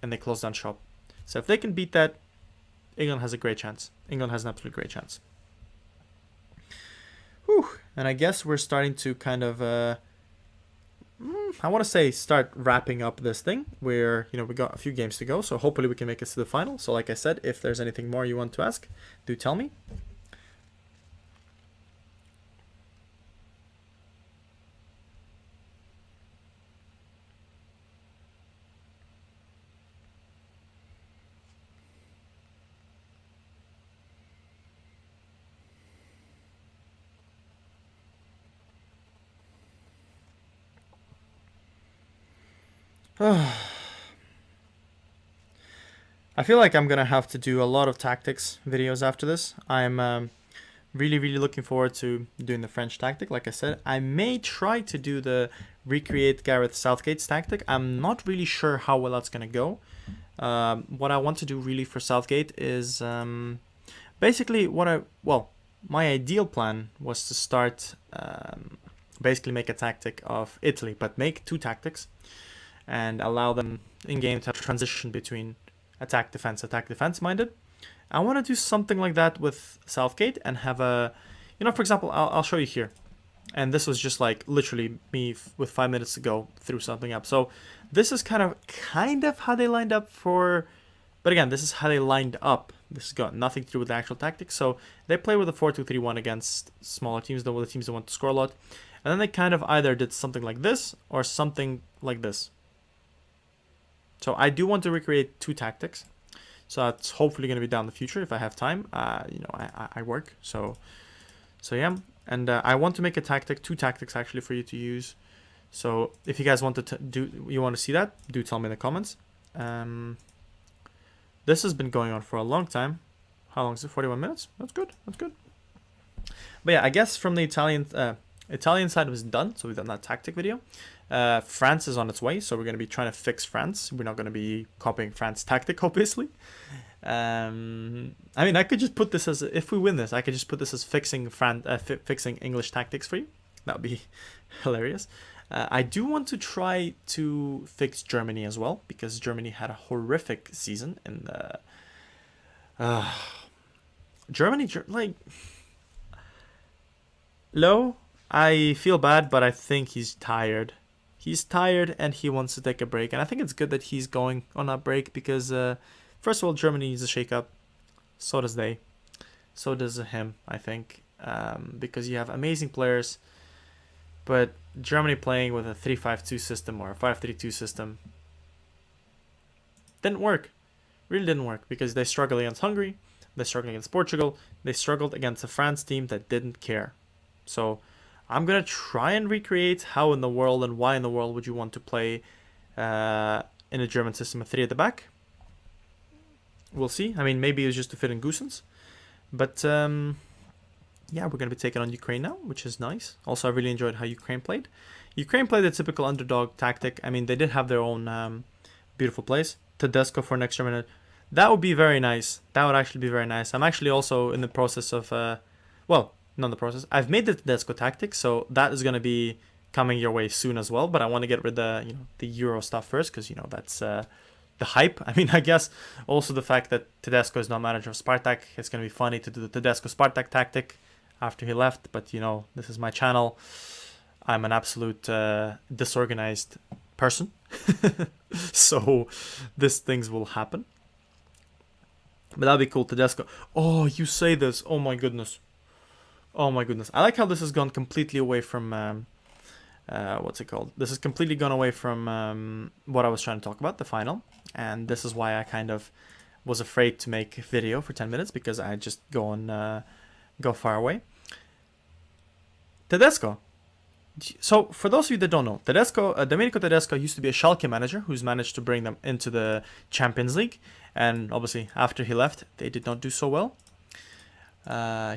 and they closed down shop. So if they can beat that, England has a great chance. England has an absolute great chance. Whew. And I guess we're starting to kind of... I want to say start wrapping up this thing. Where we got a few games to go, so hopefully we can make it to the final. So like I said, if there's anything more you want to ask, do tell me. I feel like I'm gonna have to do a lot of tactics videos after this. I'm really looking forward to doing the French tactic. Like I said, I may try to do the recreate Gareth Southgate's tactic. I'm not really sure how well that's gonna go. What I want to do really for Southgate is basically my ideal plan was to start basically make a tactic of Italy, but make 2 tactics and allow them in game to have transition between attack defense minded. I want to do something like that with Southgate and have a, for example, I'll show you here. And this was just like literally me with 5 minutes to go through something up. So this is kind of how they lined up for, but again, this is how they lined up. This has got nothing to do with the actual tactics. So they play with a 4-2-3-1 against smaller teams, the teams that want to score a lot. And then they kind of either did something like this or something like this. So I do want to recreate 2 tactics. So that's hopefully going to be down in the future if I have time. I work. So yeah. And I want to make a tactic, 2 tactics actually for you to use. So if you guys want to see that, do tell me in the comments. This has been going on for a long time. How long is it? 41 minutes? That's good. That's good. But yeah, I guess from the Italian side was done. So we've done that tactic video. France is on its way. So we're going to be trying to fix France. We're not going to be copying France tactic, obviously. I mean, I could just put this as, if we win this, I could just put this as fixing English tactics for you. That would be hilarious. I do want to try to fix Germany as well, because Germany had a horrific season in the Germany, like, Low, I feel bad, but I think he's tired. He's tired and he wants to take a break, and I think it's good that he's going on a break because first of all, Germany needs a shake-up. So does they. So does him, I think. Because you have amazing players. But Germany playing with a 3-5-2 system or a 5-3-2 system didn't work. Really didn't work. Because they struggled against Hungary. They struggled against Portugal. They struggled against a France team that didn't care. So I'm going to try and recreate how in the world and why in the world would you want to play in a German system of 3 at the back. We'll see. I mean, maybe it's just to fit in Goosens. But yeah, we're going to be taking on Ukraine now, which is nice. Also, I really enjoyed how Ukraine played. Ukraine played the typical underdog tactic. I mean, they did have their own beautiful plays. Tedesco for an extra minute. That would be very nice. That would actually be very nice. I'm actually also in the process of, well, not the process. I've made the Tedesco tactic, so that is going to be coming your way soon as well. But I want to get rid of the Euro stuff first, because that's the hype. I mean, I guess also the fact that Tedesco is not manager of Spartak. It's going to be funny to do the Tedesco Spartak tactic after he left. But this is my channel. I'm an absolute disorganized person, so these things will happen. But that'd be cool. Tedesco. Oh, you say this. Oh my goodness. Oh my goodness. I like how this has gone completely away from what's it called? This has completely gone away from what I was trying to talk about, the final. And this is why I kind of was afraid to make a video for 10 minutes, because I just go far away. Tedesco. So for those of you that don't know, Domenico Tedesco used to be a Schalke manager who's managed to bring them into the Champions League. And obviously after he left, they did not do so well.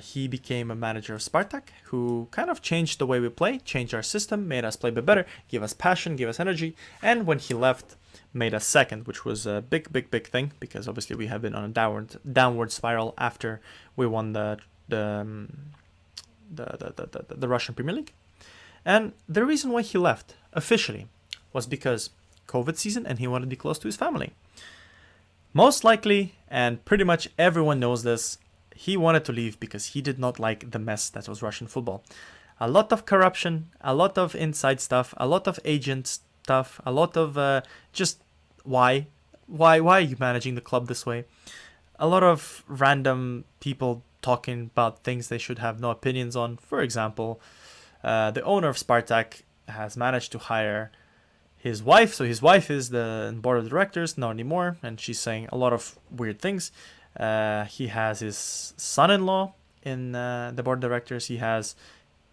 He became a manager of Spartak, who kind of changed the way we play, changed our system, made us play a bit better, gave us passion, gave us energy. And when he left, made us second, which was a big thing, because obviously we have been on a downward spiral after we won the Russian Premier League. And the reason why he left officially was because COVID season and he wanted to be close to his family. Most likely, and pretty much everyone knows this, he wanted to leave because he did not like the mess that was Russian football. A lot of corruption, a lot of inside stuff, a lot of agent stuff, a lot of just why are you managing the club this way? A lot of random people talking about things they should have no opinions on. For example, the owner of Spartak has managed to hire his wife. So his wife is the board of directors, not anymore. And she's saying a lot of weird things. He has his son-in-law in the board of directors. He has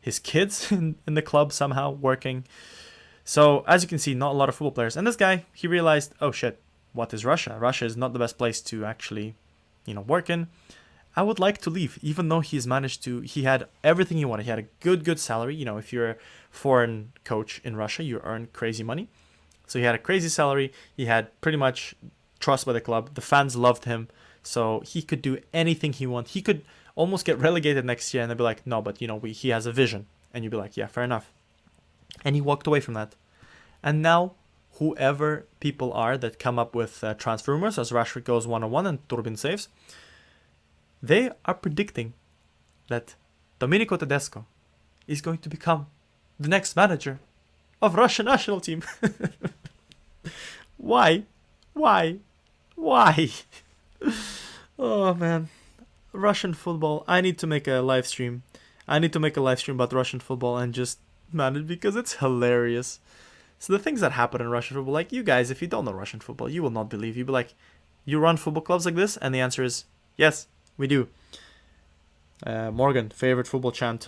his kids in the club somehow working. So as you can see, not a lot of football players. And this guy, he realized, oh shit, what is Russia? Russia is not the best place to actually, work in. I would like to leave, even though he had everything he wanted. He had a good salary. If you're a foreign coach in Russia, you earn crazy money. So he had a crazy salary. He had pretty much trust by the club. The fans loved him, so he could do anything he wants. He could almost get relegated next year, and they'd be like, no, but he has a vision, and you'd be like, yeah, fair enough. And he walked away from that. And now, whoever people are that come up with transfer rumors, as Rashford goes 1-on-1 and Turbin saves, they are predicting that Domenico Tedesco is going to become the next manager of Russian national team. Why? Oh man, Russian football. I need to make a live stream. About Russian football and just manage, because it's hilarious. So the things that happen in Russian football, like, you guys, if you don't know Russian football, you will not believe. You'll be like, you run football clubs like this? And the answer is yes, we do. Morgan, favorite football chant?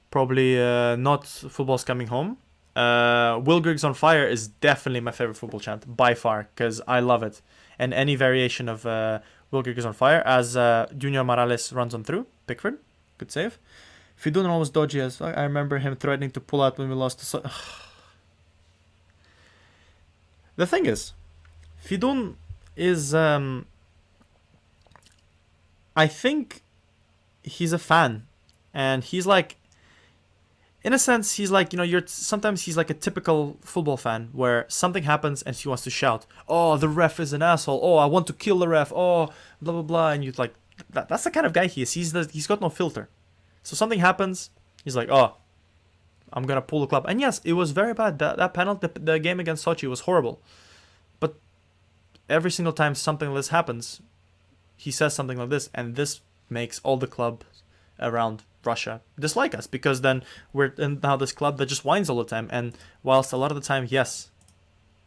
Probably not Football's Coming Home. Will Griggs on Fire is definitely my favorite football chant by far, because I love it. And any variation of Will Griggs on Fire as Junior Morales runs on through. Pickford, good save. Fidun almost dodgy as I remember him threatening to pull out when we lost to The thing is, Fidun is I think he's a fan, and he's like, in a sense, he's like, sometimes he's like a typical football fan where something happens and he wants to shout, oh, the ref is an asshole, oh, I want to kill the ref, oh, blah, blah, blah. And you're like, that's the kind of guy he is. He's got no filter. So something happens, he's like, oh, I'm going to pull the club. And yes, it was very bad. That penalty, the game against Sochi was horrible. But every single time something like this happens, he says something like this, and this makes all the clubs around Russia dislike us, because then we're in now this club that just whines all the time. And whilst a lot of the time, yes,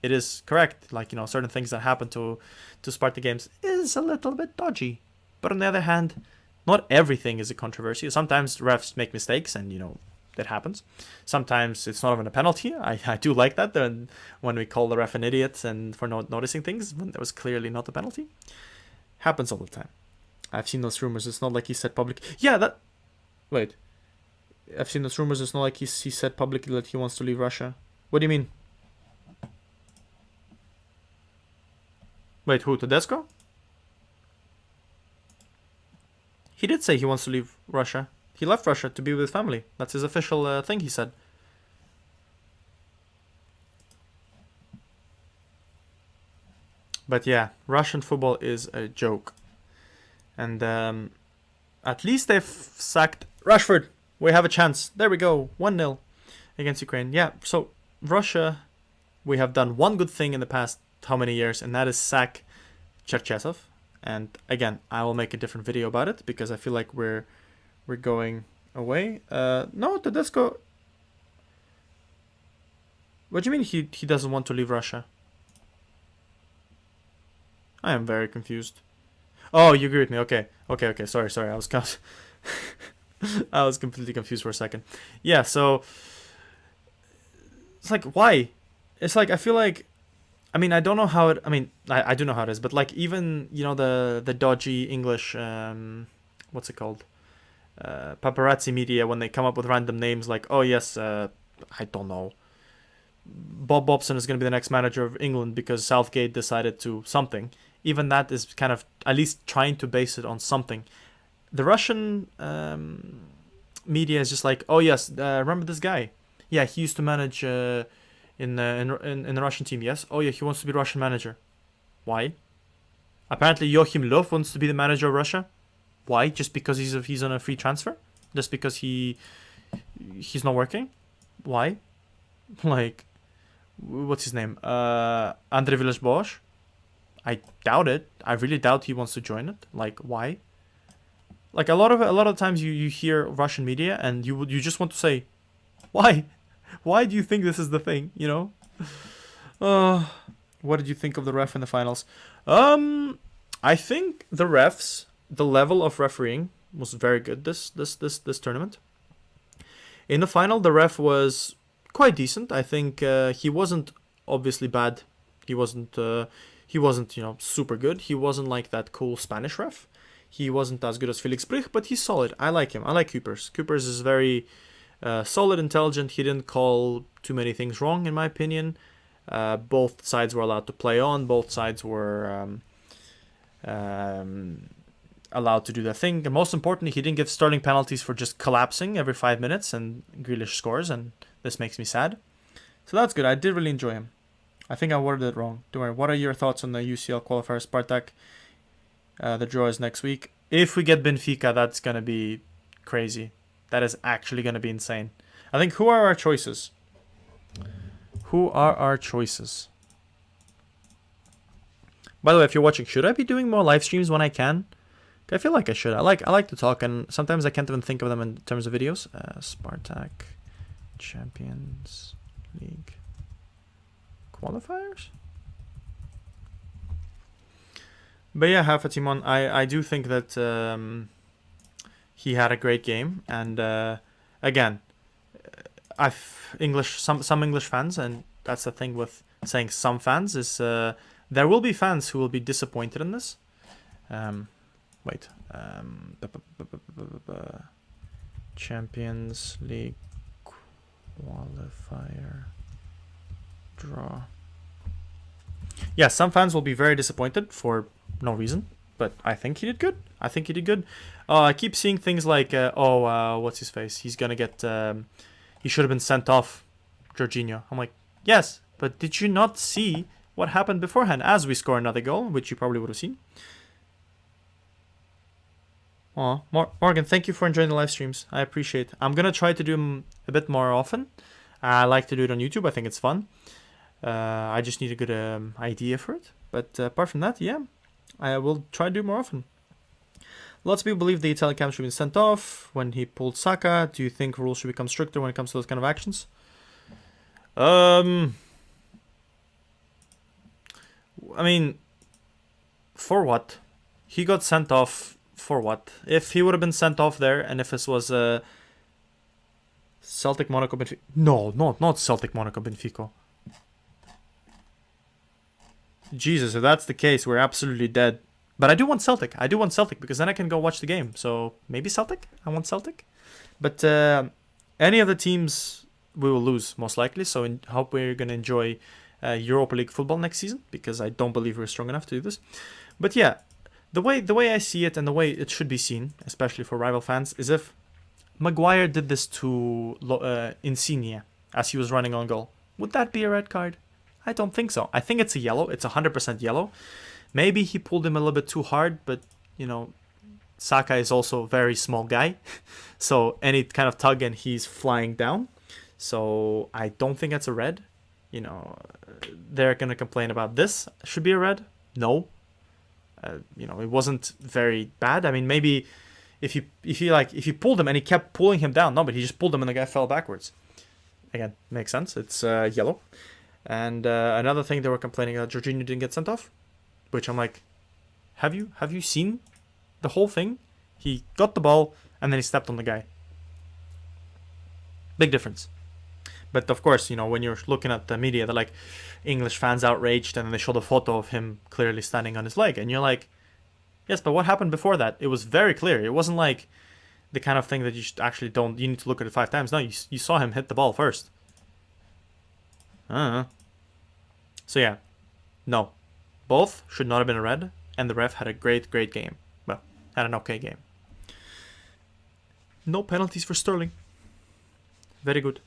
it is correct, like, certain things that happen to Sparta games is a little bit dodgy, but on the other hand, not everything is a controversy. Sometimes refs make mistakes, and that happens. Sometimes it's not even a penalty. I do like that, when we call the ref an idiot and for not noticing things when there was clearly not a penalty. Happens all the time. I've seen those rumors. It's not like he said public. Wait. I've seen those rumors. It's not like he said publicly that he wants to leave Russia. What do you mean? Wait, who? Tedesco? He did say he wants to leave Russia. He left Russia to be with family. That's his official thing, he said. But yeah, Russian football is a joke. And at least they've sacked Rashford. We have a chance. There we go. 1-0 against Ukraine. Yeah, so Russia, we have done one good thing in the past how many years, and that is sack Cherchesov. And again, I will make a different video about it, because I feel like we're going away. No, Tedesco. What do you mean he doesn't want to leave Russia? I am very confused. Oh, you agree with me. Okay. Sorry. I was I was completely confused for a second. Yeah, so it's like, why? It's like, I feel like, I mean, I don't know how it, I mean, I do know how it is, but like, even, the dodgy English, what's it called? Paparazzi media, when they come up with random names like, oh yes, I don't know, Bob Bobson is going to be the next manager of England because Southgate decided to something. Even that is kind of at least trying to base it on something. The Russian media is just like, oh yes, remember this guy? Yeah, he used to manage in the Russian team. Yes. Oh yeah, he wants to be Russian manager. Why? Apparently Joachim Löw wants to be the manager of Russia. Why? Just because he's on a free transfer? Just because he's not working? Why? Like, what's his name? Andrei Villas-Boas? I doubt it. I really doubt he wants to join it. Like, why? Like, a lot of times you hear Russian media and you just want to say, why? Why do you think this is the thing? What did you think of the ref in the finals? I think the refs, the level of refereeing was very good this tournament. In the final, the ref was quite decent. I think he wasn't obviously bad. He wasn't super good. He wasn't like that cool Spanish ref. He wasn't as good as Felix Brich, but he's solid. I like him. I like Kuipers. Kuipers is very solid, intelligent. He didn't call too many things wrong, in my opinion. Both sides were allowed to play on. Both sides were allowed to do their thing. And most importantly, he didn't give Sterling penalties for just collapsing every 5 minutes, and Grealish scores, and this makes me sad. So that's good. I did really enjoy him. I think I worded it wrong. Don't worry. What are your thoughts on the UCL qualifier, Spartak? The draw is next week. If we get Benfica, that's going to be crazy. That is actually going to be insane. I think, who are our choices? Who are our choices? By the way, if you're watching, should I be doing more live streams when I can? I feel like I should. I like to talk, and sometimes I can't even think of them in terms of videos. Spartak Champions League qualifiers. But yeah, Hafa Timon, I do think that he had a great game, and again, some English fans, and that's the thing with saying some fans, is there will be fans who will be disappointed in this. Wait. Champions League qualifier draw. Yeah, some fans will be very disappointed for no reason, but I think he did good. I keep seeing things like, what's his face? He's gonna get, he should have been sent off, Jorginho. I'm like, yes, but did you not see what happened beforehand as we score another goal, which you probably would have seen? Oh, Morgan, thank you for enjoying the live streams. I appreciate it. I'm going to try to do them a bit more often. I like to do it on YouTube. I think it's fun. I just need a good idea for it. But apart from that, yeah, I will try to do more often. Lots of people believe the Italian captain should be sent off when he pulled Saka. Do you think rules should become stricter when it comes to those kind of actions? I mean, for what? He got sent off. For what? If he would have been sent off there, and if this was Celtic, Monaco, Benfica. No, not Celtic, Monaco, Benfica. Jesus, if that's the case, we're absolutely dead. But I do want Celtic. Because then I can go watch the game. So maybe Celtic. I want Celtic. But any of the teams we will lose most likely. So I hope we're gonna enjoy Europa League football next season, because I don't believe we're strong enough to do this. But yeah. The way I see it, and the way it should be seen, especially for rival fans, is if Maguire did this to Insigne as he was running on goal. Would that be a red card? I don't think so. I think it's a yellow. It's 100% yellow. Maybe he pulled him a little bit too hard, but, you know, Saka is also a very small guy. So any kind of tug and he's flying down. So I don't think it's a red. You know, they're going to complain about this. Should be a red? No. You know, it wasn't very bad. I mean, maybe if you pulled him and he kept pulling him down. No, but he just pulled him and the guy fell backwards. Again, makes sense. It's yellow. And another thing they were complaining about, Jorginho didn't get sent off, which I'm like, have you seen the whole thing? He got the ball and then he stepped on the guy. Big difference. But of course, you know, when you're looking at the media, they're like, English fans outraged, and then they show the photo of him clearly standing on his leg, and you're like, yes, but what happened before that? It was very clear. It wasn't like the kind of thing that you actually don't. You need to look at it 5 times. No, you saw him hit the ball first. So yeah, no, both should not have been a red, and the ref had a great game. Well, had an okay game. No penalties for Sterling. Very good.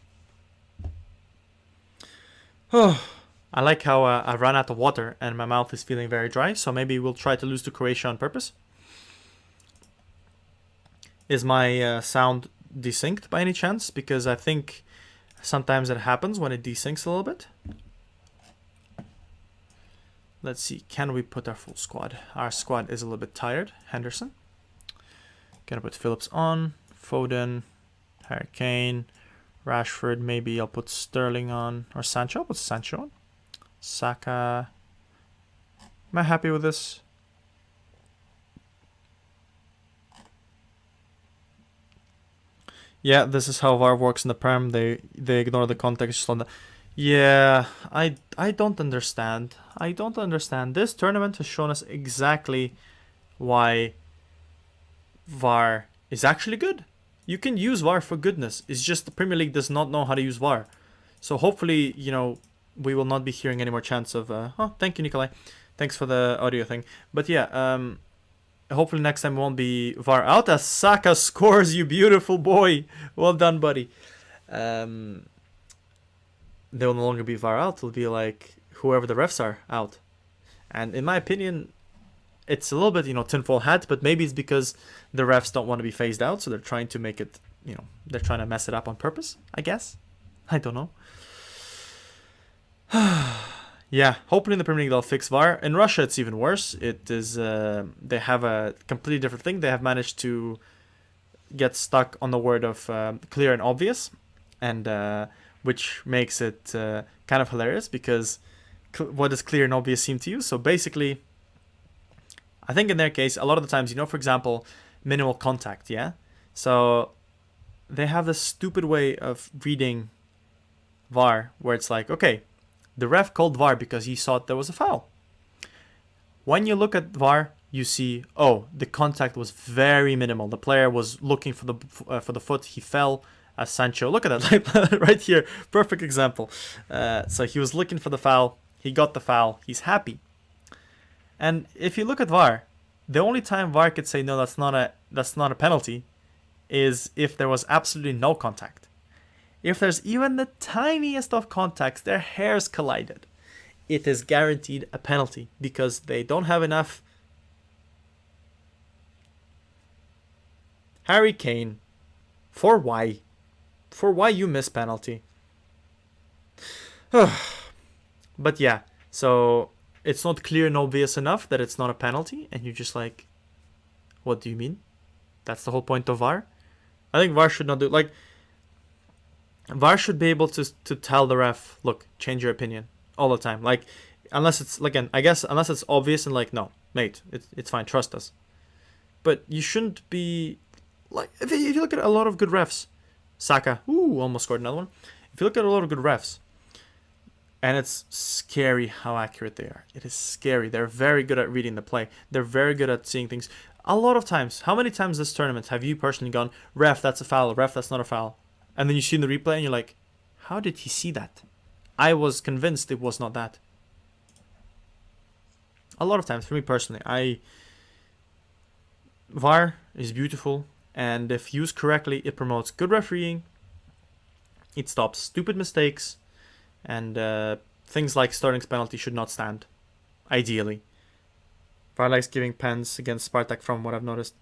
Oh, I like how I ran out of water and my mouth is feeling very dry, so maybe we'll try to lose to Croatia on purpose. Is my sound desynced by any chance? Because I think sometimes it happens when it desyncs a little bit. Let's see, can we put our full squad? Our squad is a little bit tired. Henderson. Gonna put Phillips on, Foden, Harry Kane, Rashford, maybe I'll put Sterling on, or Sancho. I'll put Sancho on. Saka. Am I happy with this? Yeah, this is how VAR works in the Prem. They ignore the context on the. Yeah, I don't understand. I don't understand. This tournament has shown us exactly why VAR is actually good. You can use VAR for goodness. It's just the Premier League does not know how to use VAR. So hopefully, you know, we will not be hearing any more chants of, oh, thank you, Nikolai. Thanks for the audio thing. But yeah, hopefully next time won't be VAR out as Saka scores, you beautiful boy. Well done, buddy. They will no longer be VAR out. It'll be like whoever the refs are out. And in my opinion, it's a little bit, tinfoil hat, but maybe it's because the refs don't want to be phased out, so they're trying to make it, they're trying to mess it up on purpose, I guess. I don't know. Yeah, hopefully in the Premier League they'll fix VAR. In Russia, it's even worse. It is they have a completely different thing. They have managed to get stuck on the word of clear and obvious, and which makes it kind of hilarious because what does clear and obvious seem to you? So basically, I think in their case, a lot of the times, for example, minimal contact, yeah? So they have this stupid way of reading VAR where it's like, okay, the ref called VAR because he thought there was a foul. When you look at VAR, you see, oh, the contact was very minimal. The player was looking for the foot. He fell as Sancho. Look at that, right here. Perfect example. So he was looking for the foul. He got the foul. He's happy. And if you look at VAR, the only time VAR could say no, that's not a penalty, is if there was absolutely no contact. If there's even the tiniest of contacts, their hairs collided, it is guaranteed a penalty because they don't have enough. Harry Kane, for why? For why you miss penalty? But yeah, so it's not clear and obvious enough that it's not a penalty, and you're just like, what do you mean? That's the whole point of VAR? I think VAR should not do, like, VAR should be able to tell the ref, look, change your opinion all the time. Like, unless it's, again, I guess, unless it's obvious and like, no, mate, it's fine, trust us. But you shouldn't be, like, if you look at a lot of good refs, Saka, almost scored another one. If you look at a lot of good refs, and it's scary how accurate they are. It is scary. They're very good at reading the play. They're very good at seeing things. A lot of times, how many times this tournament have you personally gone, ref, that's a foul, ref, that's not a foul? And then you see in the replay and you're like, how did he see that? I was convinced it was not that. A lot of times, for me personally, VAR is beautiful, and if used correctly, it promotes good refereeing, it stops stupid mistakes, and things like Sterling's penalty should not stand, ideally. VAR likes giving pens against Spartak from what I've noticed.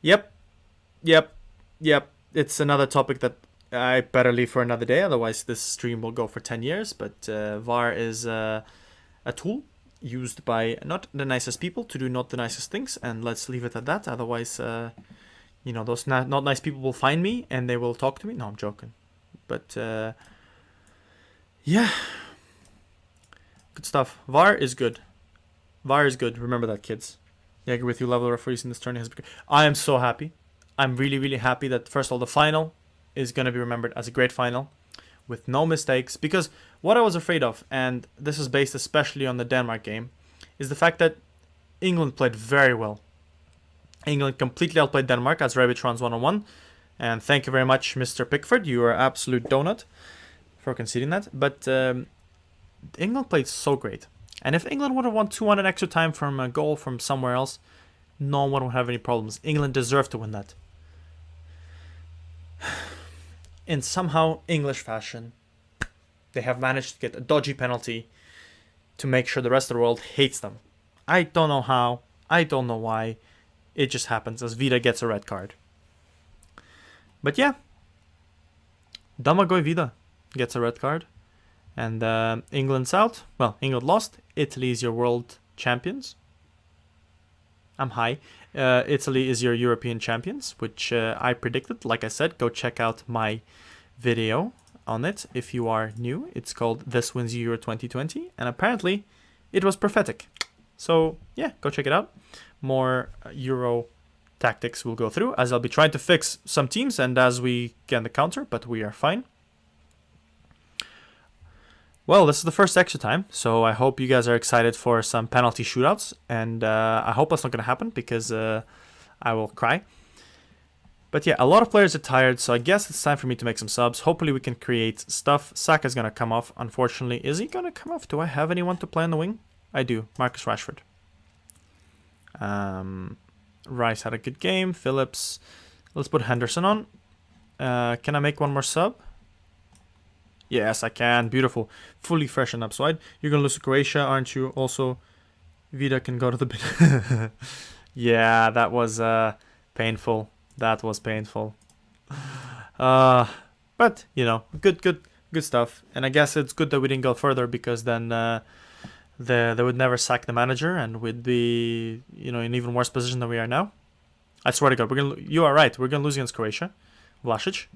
Yep. It's another topic that I better leave for another day, otherwise this stream will go for 10 years. But VAR is a tool used by not the nicest people to do not the nicest things, and let's leave it at that. Otherwise, those not nice people will find me and they will talk to me. No, I'm joking. But yeah, good stuff. VAR is good. VAR is good. Remember that, kids. Yeah, I agree with you. Level of referees in this tournament has been. I am so happy. I'm really, really happy that, first of all, the final is going to be remembered as a great final with no mistakes. Because what I was afraid of, and this is based especially on the Denmark game, is the fact that England played very well. England completely outplayed Denmark as Rabbitron's 1-on-1. And thank you very much, Mr. Pickford. You are absolute donut for conceding that. But England played so great. And if England would have won 2-1 in extra time from a goal from somewhere else, no one would have any problems. England deserved to win that. In somehow English fashion, they have managed to get a dodgy penalty to make sure the rest of the world hates them. I don't know how. I don't know why. It just happens as Vida gets a red card. But yeah, Domagoj Vida gets a red card. And England's out. Well, England lost. Italy is your world champions. I'm high. Italy is your European champions, which I predicted. Like I said, go check out my video on it if you are new. It's called This Wins You Euro 2020. And apparently, it was prophetic. So, yeah, go check it out. More Euro tactics we'll go through, as I'll be trying to fix some teams and as we get the counter, but we are fine. Well, this is the first extra time, so I hope you guys are excited for some penalty shootouts, and I hope that's not going to happen because I will cry. But yeah, a lot of players are tired, so I guess it's time for me to make some subs. Hopefully we can create stuff. Saka's going to come off, unfortunately. Is he going to come off? Do I have anyone to play on the wing? I do. Marcus Rashford. Rice had a good game. Phillips. Let's put Henderson on. Can I make one more sub? Yes, I can. Beautiful. Fully fresh and upside. You're going to lose to Croatia, aren't you? Also, Vida can go to the bin. Yeah, that was painful. That was painful. But, you know, good stuff. And I guess it's good that we didn't go further, because then they would never sack the manager and we'd be, you know, in even worse position than we are now. I swear to God, you are right. We're going to lose against Croatia. Vlasic.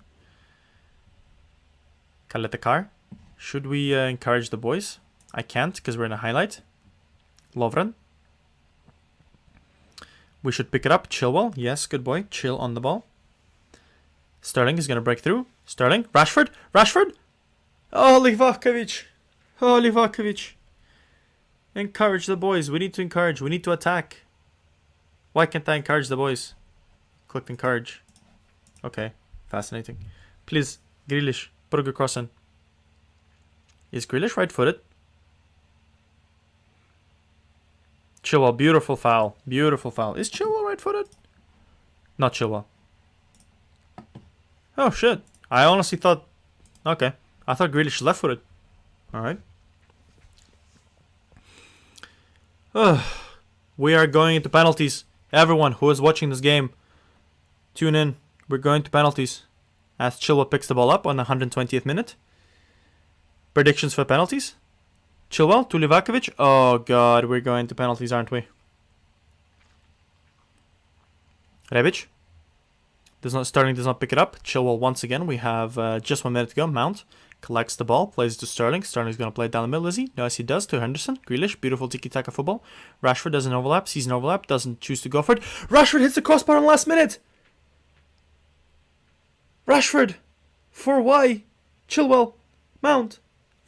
Kaletakar. Should we encourage the boys? I can't, because we're in a highlight. Lovren. We should pick it up. Chilwell. Yes, good boy. Chill on the ball. Sterling is going to break through. Sterling. Rashford. Rashford. Oh, Livakovic. Oh, Livakovic. Encourage the boys. We need to encourage. We need to attack. Why can't I encourage the boys? Click encourage. Okay. Fascinating. Please, Grealish. Put a good cross in. Is Grealish right-footed? Chilwell, beautiful foul. Beautiful foul. Is Chilwell right-footed? Not Chilwell. Oh, shit. I honestly thought... Okay. I thought Grealish left-footed. Alright. We are going into penalties. Everyone who is watching this game, tune in. We're going to penalties. As Chilwell picks the ball up on the 120th minute. Predictions for penalties? Chilwell to Livakovic. Oh god, we're going to penalties, aren't we? Rebic. Sterling does not pick it up. Chilwell once again. We have just 1 minute to go. Mount collects the ball, plays it to Sterling. Sterling's going to play it down the middle, is he? Yes, he does, to Henderson. Grealish, beautiful tiki-taka football. Rashford doesn't overlap, sees an overlap, doesn't choose to go for it. Rashford hits the crossbar on the last minute! Rashford! For why? Chilwell. Mount.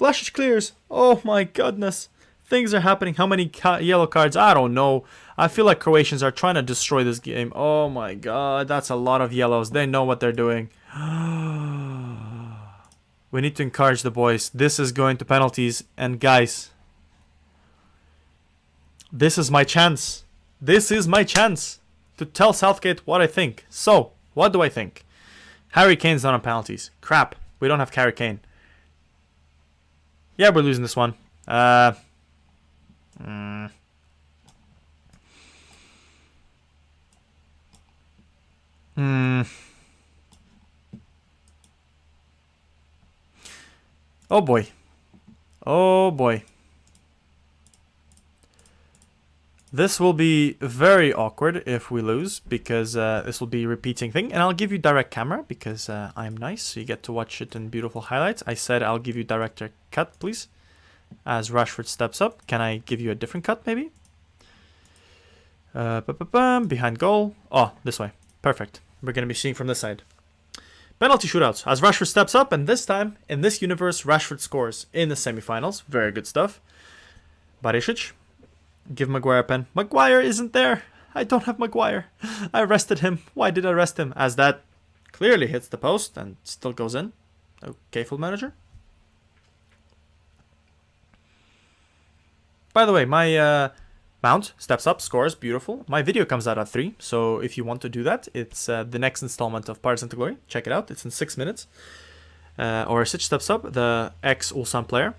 Vlasic clears. Oh my goodness. Things are happening. How many yellow cards? I don't know. I feel like Croatians are trying to destroy this game. Oh my god. That's a lot of yellows. They know what they're doing. We need to encourage the boys. This is going to penalties. And guys, this is my chance. This is my chance to tell Southgate what I think. So, what do I think? Harry Kane's not on penalties. Crap. We don't have Harry Kane. Yeah, we're losing this one. Oh boy. Oh boy. This will be very awkward if we lose, because this will be a repeating thing. And I'll give you direct camera because I'm nice, so you get to watch it in beautiful highlights. I said I'll give you director cut, please. As Rashford steps up. Can I give you a different cut, maybe? Behind goal. Oh, this way. Perfect. We're going to be seeing from this side. Penalty shootouts. As Rashford steps up, and this time, in this universe, Rashford scores in the semifinals. Very good stuff. Barisic. Give Maguire a pen. Maguire isn't there. I don't have Maguire. I arrested him. Why did I arrest him? As that clearly hits the post and still goes in. Okay, full manager. By the way, my Mount steps up, scores, beautiful. My video comes out at 3, so if you want to do that, it's the next installment of Partizan to Glory. Check it out. It's in 6 minutes. Orisic steps up, the ex-Ulsan player.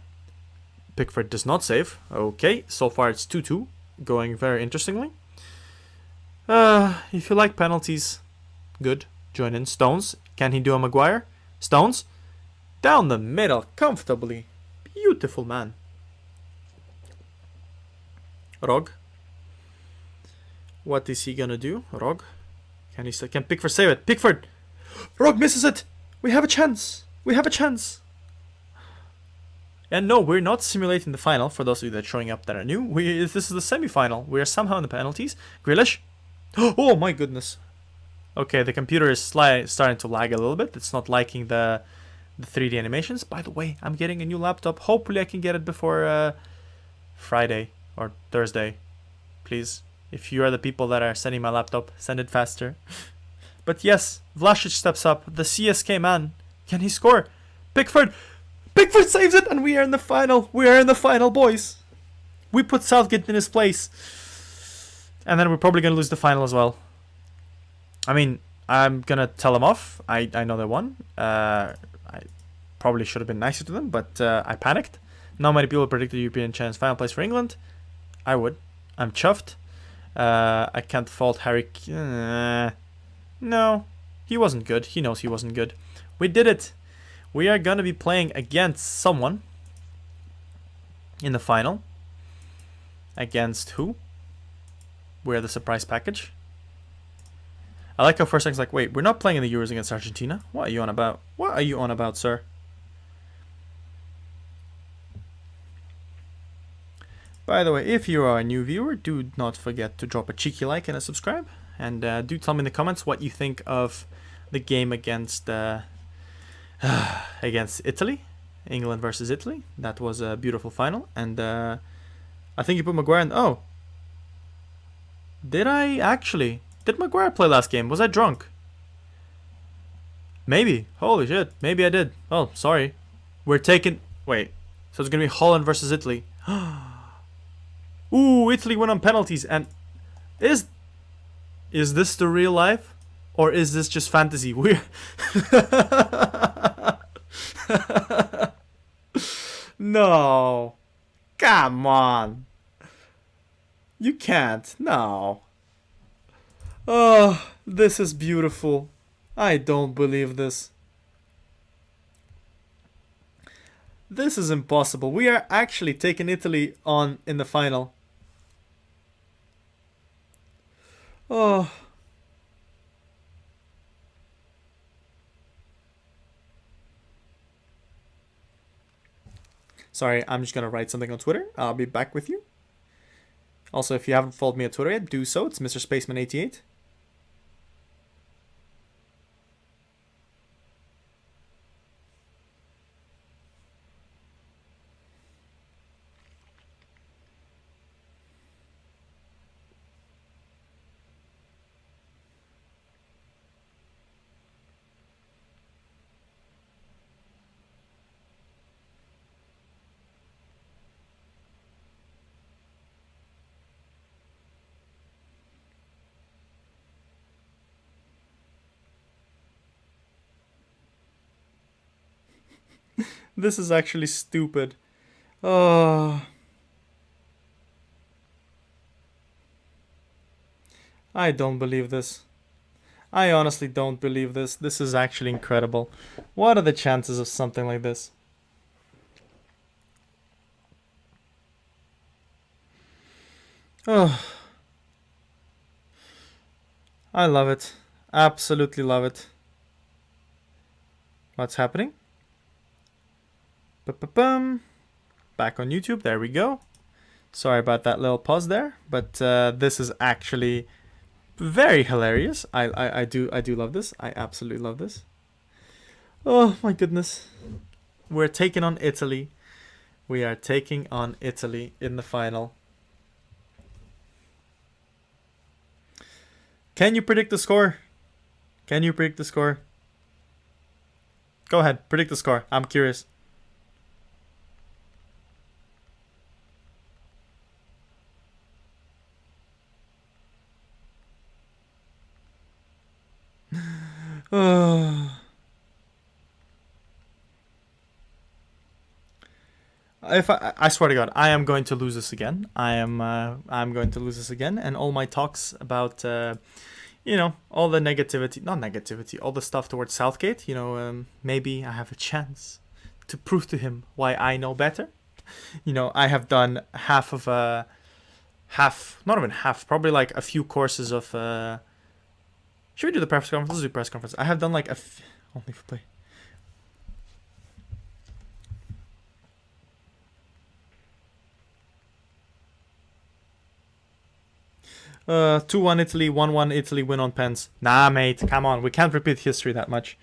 Pickford does not save. Okay, so far it's 2-2, going very interestingly. If you like penalties, good. Join in. Stones, can he do a Maguire? Stones, down the middle, comfortably. Beautiful man. Rog. What is he gonna do? Rog. Can Pickford save it? Pickford! Rog misses it! We have a chance! We have a chance! And no, we're not simulating the final, for those of you that are showing up that are new. This is the semi-final. We are somehow in the penalties. Grealish. Oh my goodness. Okay, the computer is starting to lag a little bit. It's not liking the 3D animations. By the way, I'm getting a new laptop. Hopefully I can get it before Friday or Thursday. Please. If you are the people that are sending my laptop, send it faster. But yes, Vlasic steps up. The CSK man. Can he score? Pickford! Pickford saves it, and we are in the final. We are in the final, boys. We put Southgate in his place. And then we're probably going to lose the final as well. I mean, I'm going to tell them off. I know they won. I probably should have been nicer to them, but I panicked. Not many people predicted European chance final place for England. I would. I'm chuffed. I can't fault Harry. No, he wasn't good. He knows he wasn't good. We did it. We are going to be playing against someone in the final. Against who? We're the surprise package. I like how for a second it's like, wait, we're not playing in the Euros against Argentina? What are you on about? What are you on about, sir? By the way, if you are a new viewer, do not forget to drop a cheeky like and a subscribe. And do tell me in the comments what you think of the game against against Italy. England versus Italy. That was a beautiful final. And I think you put Maguire in... Oh. Did I actually? Did Maguire play last game? Was I drunk? Maybe. Holy shit. Maybe I did. Oh, sorry. We're taking... Wait. So it's going to be Holland versus Italy. Ooh, Italy win on penalties. And is this the real life? Or is this just fantasy? We're... No. Come on. You can't. No. Oh, this is beautiful. I don't believe this. This is impossible. We are actually taking Italy on in the final. Oh. Sorry, I'm just going to write something on Twitter. I'll be back with you. Also, if you haven't followed me on Twitter yet, do so. It's MrSpaceman88. This is actually stupid. Oh. I don't believe this. I honestly don't believe this. This is actually incredible. What are the chances of something like this? Oh. I love it. Absolutely love it. What's happening? Back on YouTube. There we go. Sorry about that little pause there, but this is actually very hilarious. I do love this. I absolutely love this. Oh my goodness. We're taking on Italy. We are taking on Italy in the final. Can you predict the score? Can you predict the score? Go ahead, predict the score. I'm curious. If I swear to God, I am going to lose this again. I'm going to lose this again, and all my talks about you know, all the negativity, not negativity, all the stuff towards Southgate, you know, maybe I have a chance to prove to him why I know better. You know, I have done half of not even half, probably like a few courses of should we do the press conference? Let's do press conference. I have done like only for play. 2-1 Italy, 1-1 Italy, win on pens. Nah, mate, come on. We can't repeat history that much.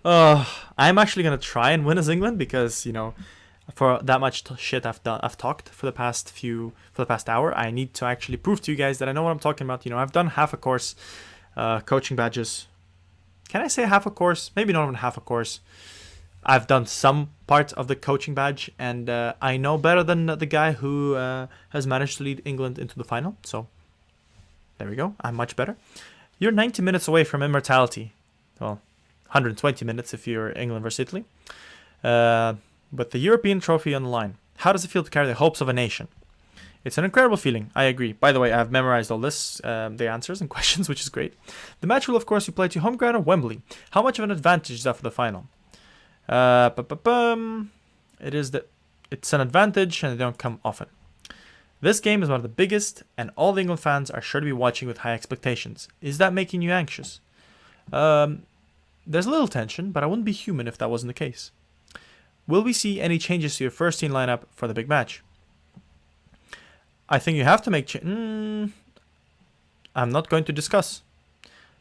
I'm actually going to try and win as England because, you know, for that much shit I've talked for the past hour, I need to actually prove to you guys that I know what I'm talking about. You know, I've done half a course, coaching badges, can I say half a course? Maybe not even half a course. I've done some part of the coaching badge, and I know better than the guy who has managed to lead England into the final. So there we go. I'm much better. You're 90 minutes away from immortality. Well, 120 minutes if you're England versus Italy. But the European trophy on the line. How does it feel to carry the hopes of a nation? It's an incredible feeling. I agree. By the way, I've memorized all this, the answers and questions, which is great. The match will, of course, be played to home ground at Wembley. How much of an advantage is that for the final? It's an advantage, and they don't come often. This game is one of the biggest, and all the England fans are sure to be watching with high expectations. Is that making you anxious? There's a little tension, but I wouldn't be human if that wasn't the case. Will we see any changes to your first team lineup for the big match? I think you have to make I'm not going to discuss.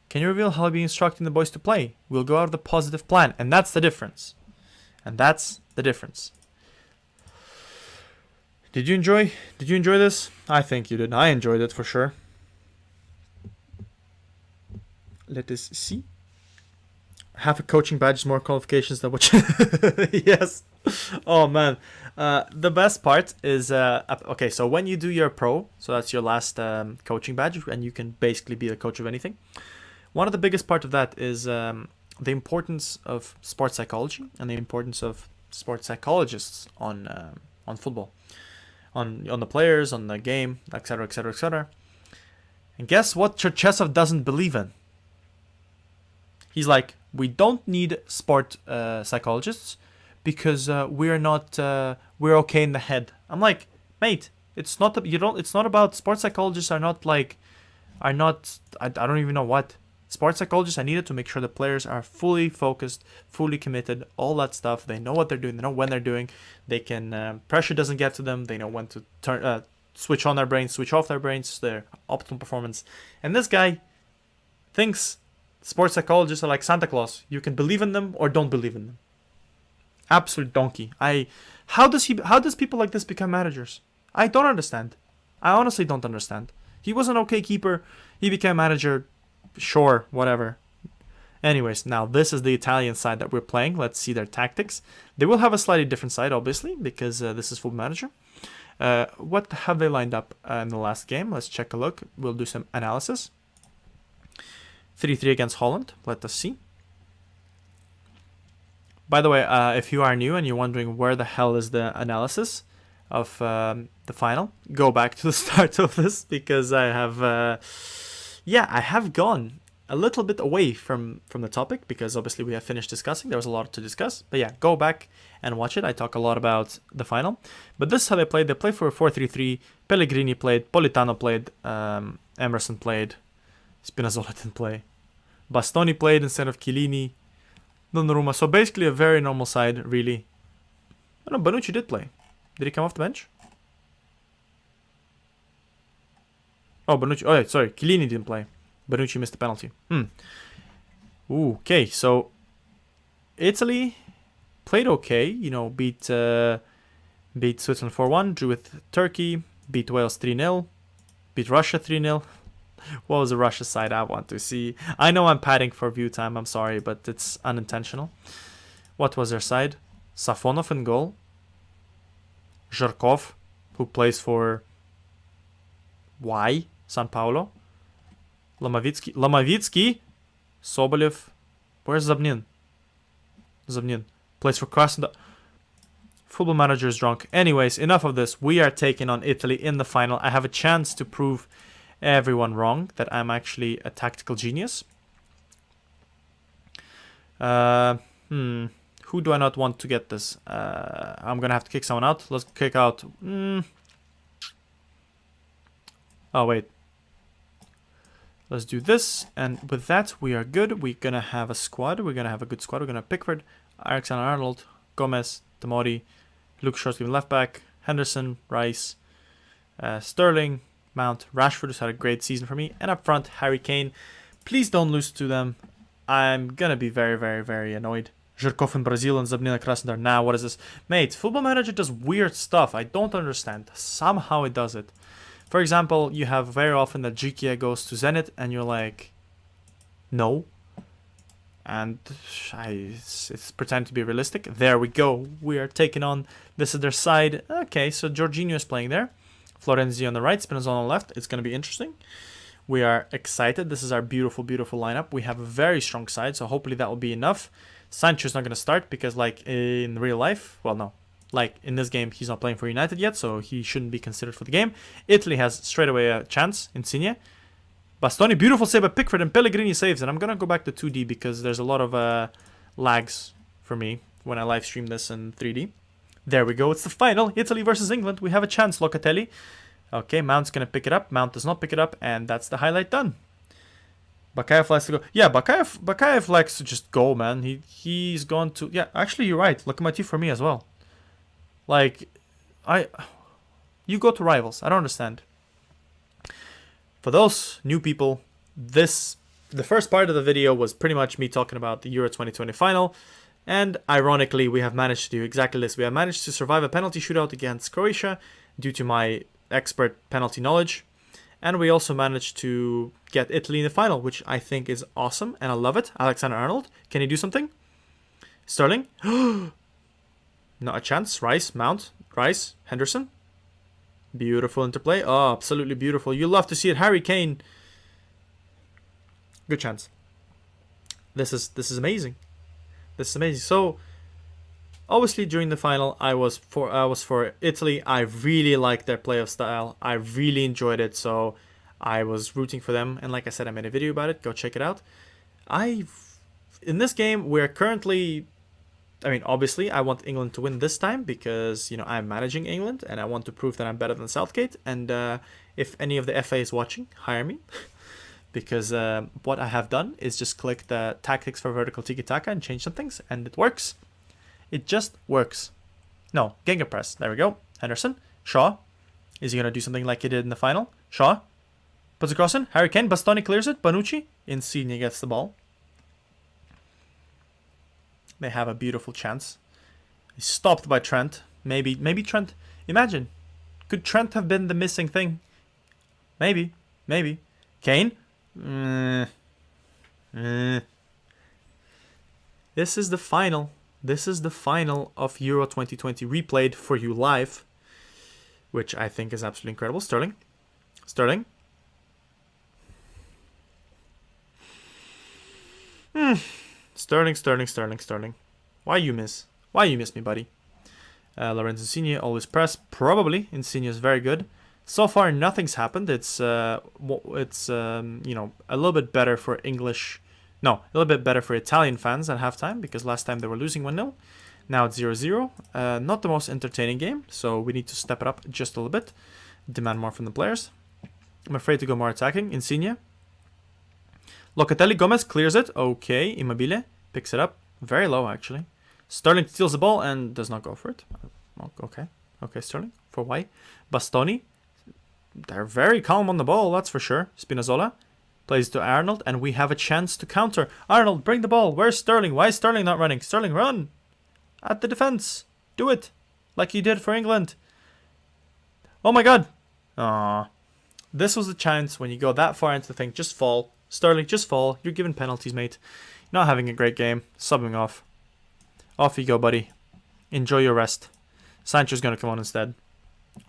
Can you reveal how you'll be instructing the boys to play? We'll go out of the positive plan, and that's the difference. Did you enjoy this? I think you did. I enjoyed it for sure. Let us see. Half a coaching badge, more qualifications than what yes. Oh man. The best part is okay, so when you do your pro, so that's your last coaching badge, and you can basically be the coach of anything. One of the biggest part of that is the importance of sports psychology and the importance of sports psychologists on football, on the players, on the game, etc., etc., etc. And guess what Cherchesov doesn't believe in? He's like, we don't need sport psychologists because we're okay in the head. I'm like, mate, it's not it's not about sports psychologists I don't even know what. Sports psychologists are needed to make sure the players are fully focused, fully committed, all that stuff. They know what they're doing. They know when they're doing. They can pressure doesn't get to them. They know when to turn switch on their brains, switch off their brains, their optimal performance. And this guy thinks sports psychologists are like Santa Claus. You can believe in them or don't believe in them. Absolute donkey. How does people like this become managers? I don't understand. I honestly don't understand. He was an okay keeper. He became manager. Sure, whatever. Anyways, now this is the Italian side that we're playing. Let's see their tactics. They will have a slightly different side, obviously, because this is Football Manager. What have they lined up in the last game? Let's check a look. We'll do some analysis. 3-3 against Holland. Let us see. By the way, if you are new and you're wondering where the hell is the analysis of the final, go back to the start of this, because I have gone a little bit away from the topic, because obviously we have finished discussing. There was a lot to discuss. But yeah, go back and watch it. I talk a lot about the final. But this is how they played. They played for a 4-3-3. Pellegrini played. Politano played. Emerson played. Spinazzola didn't play. Bastoni played instead of Chiellini. Donnarumma. So basically a very normal side, really. Oh no, Bonucci did play. Did he come off the bench? Oh, Bonucci. Oh, yeah, sorry. Chiellini didn't play. Bonucci missed the penalty. Okay, so Italy played okay. You know, beat Switzerland 4-1, drew with Turkey, beat Wales 3-0, beat Russia 3-0. What was the Russia side I want to see? I know I'm padding for view time. I'm sorry, but it's unintentional. What was their side? Safonov in goal. Zhirkov, who plays for San Paulo. Lamavitsky. Sobolev. Where's Zabnin? Zabnin plays for Krasnodar. Football Manager is drunk. Anyways, enough of this. We are taking on Italy in the final. I have a chance to prove everyone wrong that I'm actually a tactical genius. Who do I not want to get this? I'm gonna have to kick someone out. Let's kick out. Oh wait. Let's do this, and with that we are good. We're gonna have a squad. We're gonna have a good squad. We're gonna have Pickford, Alexander-Arnold, Gomez, Tomori, Luke Shaw's left back, Henderson, Rice, Sterling, Mount, Rashford, who's had a great season for me, and up front Harry Kane. Please don't lose to them. I'm gonna be very, very, very annoyed. Zhirkov in Brazil and Zabnina Krasnodar. Now, what is this? Mate, Football Manager does weird stuff. I don't understand. Somehow it does it. For example, you have very often that Jikia goes to Zenit and you're like, no. And it's pretending to be realistic. There we go. We are taking on, this is their side. Okay, so Jorginho is playing there. Florenzi on the right, Spinazzola on the left. It's going to be interesting. We are excited. This is our beautiful, beautiful lineup. We have a very strong side, so hopefully that will be enough. Sancho's not going to start because, like, in real life, well, no. Like, in this game, he's not playing for United yet, so he shouldn't be considered for the game. Italy has straight away a chance. Insigne. Bastoni, beautiful save by Pickford, and Pellegrini saves. And I'm going to go back to 2D because there's a lot of lags for me when I live stream this in 3D. There we go. It's the final. Italy versus England. We have a chance, Locatelli. Okay, Mount's going to pick it up. Mount does not pick it up, and that's the highlight done. Bakayev likes to go. Yeah, Bakayev likes to just go, man. He's gone to... Yeah, actually, you're right. Lokomotiv for me as well. Like, you go to rivals. I don't understand. For those new people, the first part of the video was pretty much me talking about the Euro 2020 final. And ironically, we have managed to do exactly this. We have managed to survive a penalty shootout against Croatia due to my expert penalty knowledge. And we also managed to get Italy in the final, which I think is awesome. And I love it. Alexander-Arnold, can he do something? Sterling. Not a chance. Rice, Mount, Rice, Henderson. Beautiful interplay. Oh, absolutely beautiful. You love to see it. Harry Kane. Good chance. This is amazing. This is amazing. So, obviously during the final, I was for Italy. I really liked their play of style. I really enjoyed it. So, I was rooting for them. And like I said, I made a video about it. Go check it out. In this game, we're currently... I mean, obviously, I want England to win this time because, you know, I'm managing England and I want to prove that I'm better than Southgate. And if any of the FA is watching, hire me. Because what I have done is just click the tactics for vertical tiki-taka and change some things. And it works. It just works. No, Gegenpress. There we go. Henderson. Shaw. Is he going to do something like he did in the final? Shaw. Puts a cross in. Harry Kane. Bastoni clears it. Bonucci. Insigne gets the ball. They have a beautiful chance. He's stopped by Trent. Maybe Trent. Imagine. Could Trent have been the missing thing? Maybe. Kane. This is the final. This is the final of Euro 2020 replayed for you live. Which I think is absolutely incredible. Sterling. Sterling. Why you miss? Why you miss me, buddy? Lorenzo Insigne always press. Probably Insigne is very good. So far, nothing's happened. It's you know, a little bit better for a little bit better for Italian fans at halftime because last time they were losing 1-0. Now it's 0-0. Not the most entertaining game, so we need to step it up just a little bit. Demand more from the players. I'm afraid to go more attacking. Insigne. Locatelli, Gomez clears it. Okay, Immobile picks it up. Very low, actually. Sterling steals the ball and does not go for it. Okay, Sterling. For why? Bastoni. They're very calm on the ball, that's for sure. Spinazzola plays to Arnold, and we have a chance to counter. Arnold, bring the ball. Where's Sterling? Why is Sterling not running? Sterling, run! At the defense. Do it. Like you did for England. Oh my god. Aww. This was the chance when you go that far into the thing. Just fall. Sterling, just fall. You're giving penalties, mate. Not having a great game. Subbing off. Off you go, buddy. Enjoy your rest. Sancho's going to come on instead.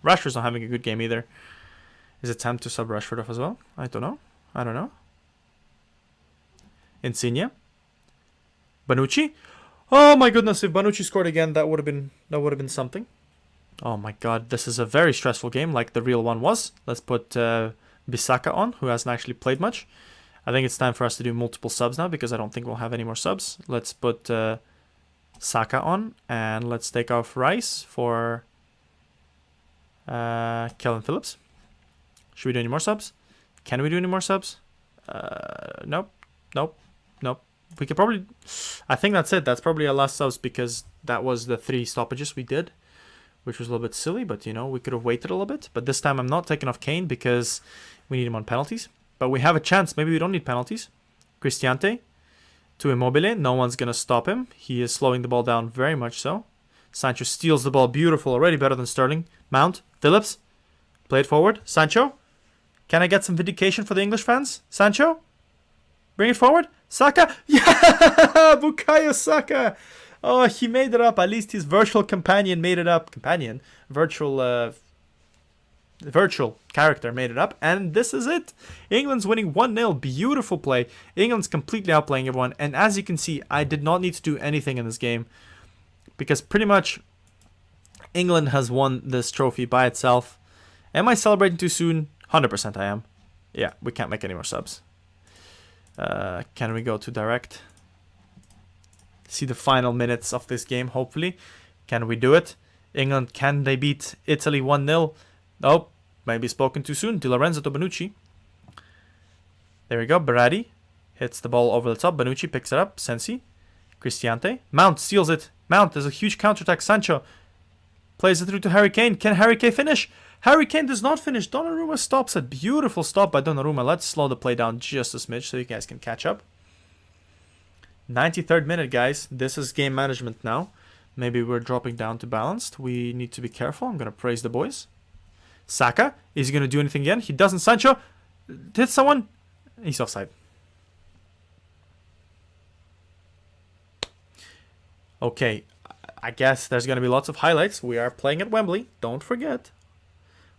Rashford's not having a good game either. Is it time to sub Rashford off as well? I don't know. Insigne. Bonucci. Oh my goodness, if Bonucci scored again, that would have been something. Oh my god, this is a very stressful game like the real one was. Let's put Bissaka on, who hasn't actually played much. I think it's time for us to do multiple subs now because I don't think we'll have any more subs. Let's put Saka on and let's take off Rice for Kellen Phillips. Should we do any more subs? Can we do any more subs? Nope. We could probably... I think that's it. That's probably our last subs because that was the 3 stoppages we did, which was a little bit silly, but you know, we could have waited a little bit. But this time I'm not taking off Kane because we need him on penalties. But we have a chance. Maybe we don't need penalties. Cristante to Immobile. No one's going to stop him. He is slowing the ball down very much so. Sancho steals the ball. Beautiful. Already better than Sterling. Mount. Phillips. Play it forward. Sancho. Can I get some vindication for the English fans? Sancho. Bring it forward. Saka. Yeah! Bukayo Saka. Oh, he made it up. At least his virtual companion made it up. Companion? Virtual character made it up. And this is it. England's winning 1-0. Beautiful play. England's completely outplaying everyone. And as you can see, I did not need to do anything in this game. Because pretty much England has won this trophy by itself. Am I celebrating too soon? 100% I am. Yeah, we can't make any more subs. Can we go to direct? See the final minutes of this game, hopefully. Can we do it? England, can they beat Italy 1-0? Oh, maybe spoken too soon. Di Lorenzo to Bonucci. There we go. Berardi hits the ball over the top. Bonucci picks it up. Sensi. Cristante. Mount steals it. Mount, there's a huge counterattack. Sancho plays it through to Harry Kane. Can Harry Kane finish? Harry Kane does not finish. Donnarumma stops it. Beautiful stop by Donnarumma. Let's slow the play down just a smidge so you guys can catch up. 93rd minute, guys. This is game management now. Maybe we're dropping down to balanced. We need to be careful. I'm going to praise the boys. Saka. Is he going to do anything again? He doesn't. Sancho hits someone. He's offside. Okay. I guess there's going to be lots of highlights. We are playing at Wembley. Don't forget.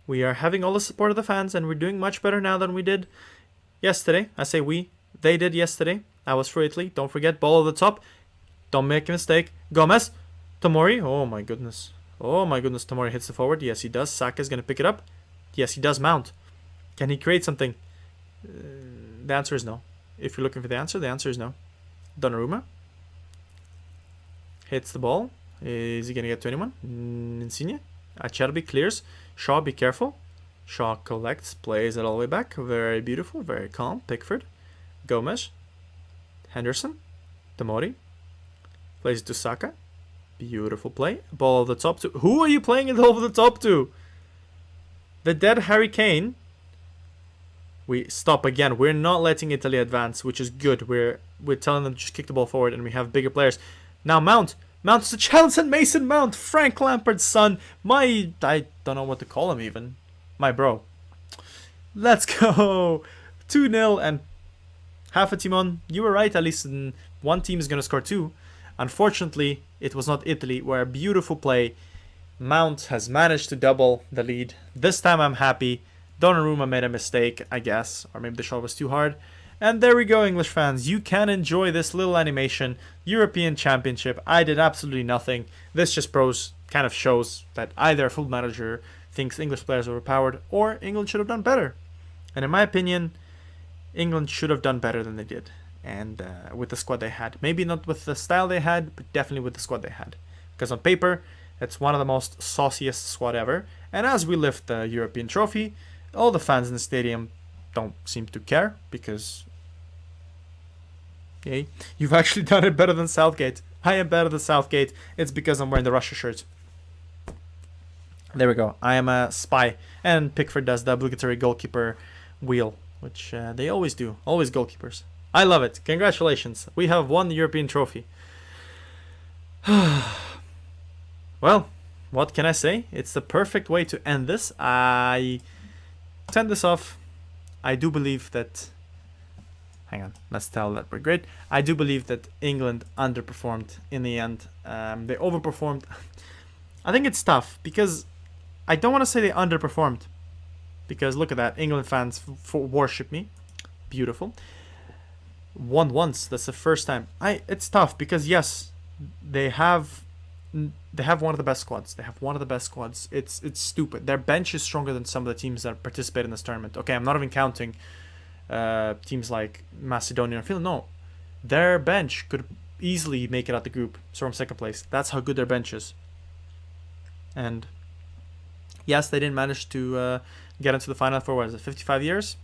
We are having all the support of the fans, and we're doing much better now than we did yesterday. I say we. They did yesterday. I was for Italy. Don't forget, ball over the top. Don't make a mistake. Gomez. Tomori. Oh my goodness. Oh my goodness. Tomori hits the forward. Yes, he does. Saka's going to pick it up. Yes, he does. Mount. Can he create something? The answer is no. If you're looking for the answer is no. Donnarumma. Hits the ball. Is he going to get to anyone? Insigne. Acerbi clears. Shaw, be careful. Shaw collects, plays it all the way back. Very beautiful, very calm. Pickford. Gomez. Henderson. Tomori. Plays it to Saka. Beautiful play. Ball over the top to... Who are you playing it over the top to? The dead Harry Kane. We stop again. We're not letting Italy advance, which is good. We're telling them to just kick the ball forward, and we have bigger players. Now Mount. Mount is a challenge, and Mason Mount. Frank Lampard's son. I don't know what to call him even. My bro. Let's go. 2-0 and half a team on. You were right, at least one team is going to score 2. Unfortunately, it was not Italy, where a beautiful play. Mount has managed to double the lead. This time I'm happy. Donnarumma made a mistake, I guess. Or maybe the shot was too hard. And there we go, English fans. You can enjoy this little animation. European Championship. I did absolutely nothing. This just kind of shows that either a Football Manager thinks English players are overpowered, or England should have done better. And in my opinion, England should have done better than they did. And with the squad they had. Maybe not with the style they had, but definitely with the squad they had. Because on paper, it's one of the most sauciest squad ever. And as we lift the European trophy, all the fans in the stadium don't seem to care, because okay, you've actually done it better than Southgate. I am better than Southgate. It's because I'm wearing the Russia shirt. There we go. I am a spy. And Pickford does the obligatory goalkeeper wheel, which they always do. Always goalkeepers. I love it. Congratulations. We have won the European trophy. Well, what can I say? It's the perfect way to end this. I send this off. I do believe that... Hang on, let's tell that we're great. I do believe that England underperformed in the end. They overperformed. I think it's tough because I don't want to say they underperformed. Because look at that, England fans worship me. Beautiful. Won once. That's the first time. It's tough because yes, they have one of the best squads. They have one of the best squads. It's stupid. Their bench is stronger than some of the teams that participate in this tournament. Okay, I'm not even counting teams like Macedonia or Finland. No, their bench could easily make it out the group. So from second place. That's how good their bench is. And yes, they didn't manage to get into the final for, what is it, 55 years?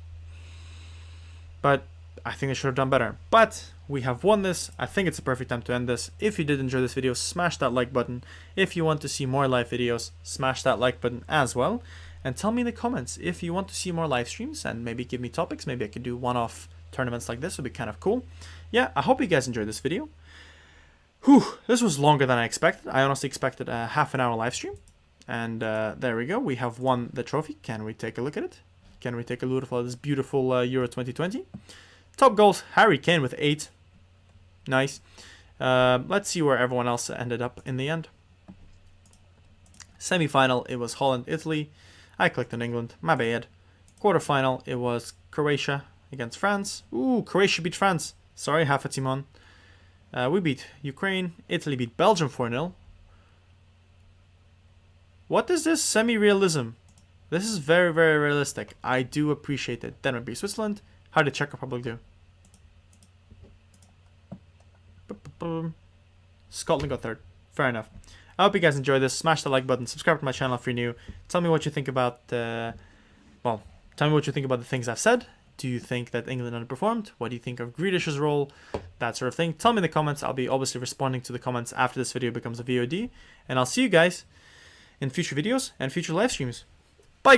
But I think they should have done better. But we have won this. I think it's a perfect time to end this. If you did enjoy this video, smash that like button. If you want to see more live videos, smash that like button as well. And tell me in the comments if you want to see more live streams and maybe give me topics. Maybe I could do one-off tournaments like this. It would be kind of cool. Yeah, I hope you guys enjoyed this video. Whew, this was longer than I expected. I honestly expected a half-an-hour live stream. And there we go. We have won the trophy. Can we take a look at it? Can we take a look at this beautiful Euro 2020? Top goals, Harry Kane with 8. Nice. Let's see where everyone else ended up in the end. Semi-final, it was Holland, Italy. I clicked on England, my bad. Quarter-final, it was Croatia against France. Ooh, Croatia beat France. Sorry, half a team on. We beat Ukraine. Italy beat Belgium 4-0. What is this semi-realism? This is very, very realistic. I do appreciate it. Denmark beat Switzerland. How did Czech Republic do? Scotland got 3rd. Fair enough. I hope you guys enjoyed this. Smash the like button. Subscribe to my channel if you're new. Tell me what you think about tell me what you think about the things I've said. Do you think that England underperformed? What do you think of Grealish's role? That sort of thing. Tell me in the comments. I'll be obviously responding to the comments after this video becomes a VOD. And I'll see you guys in future videos and future live streams.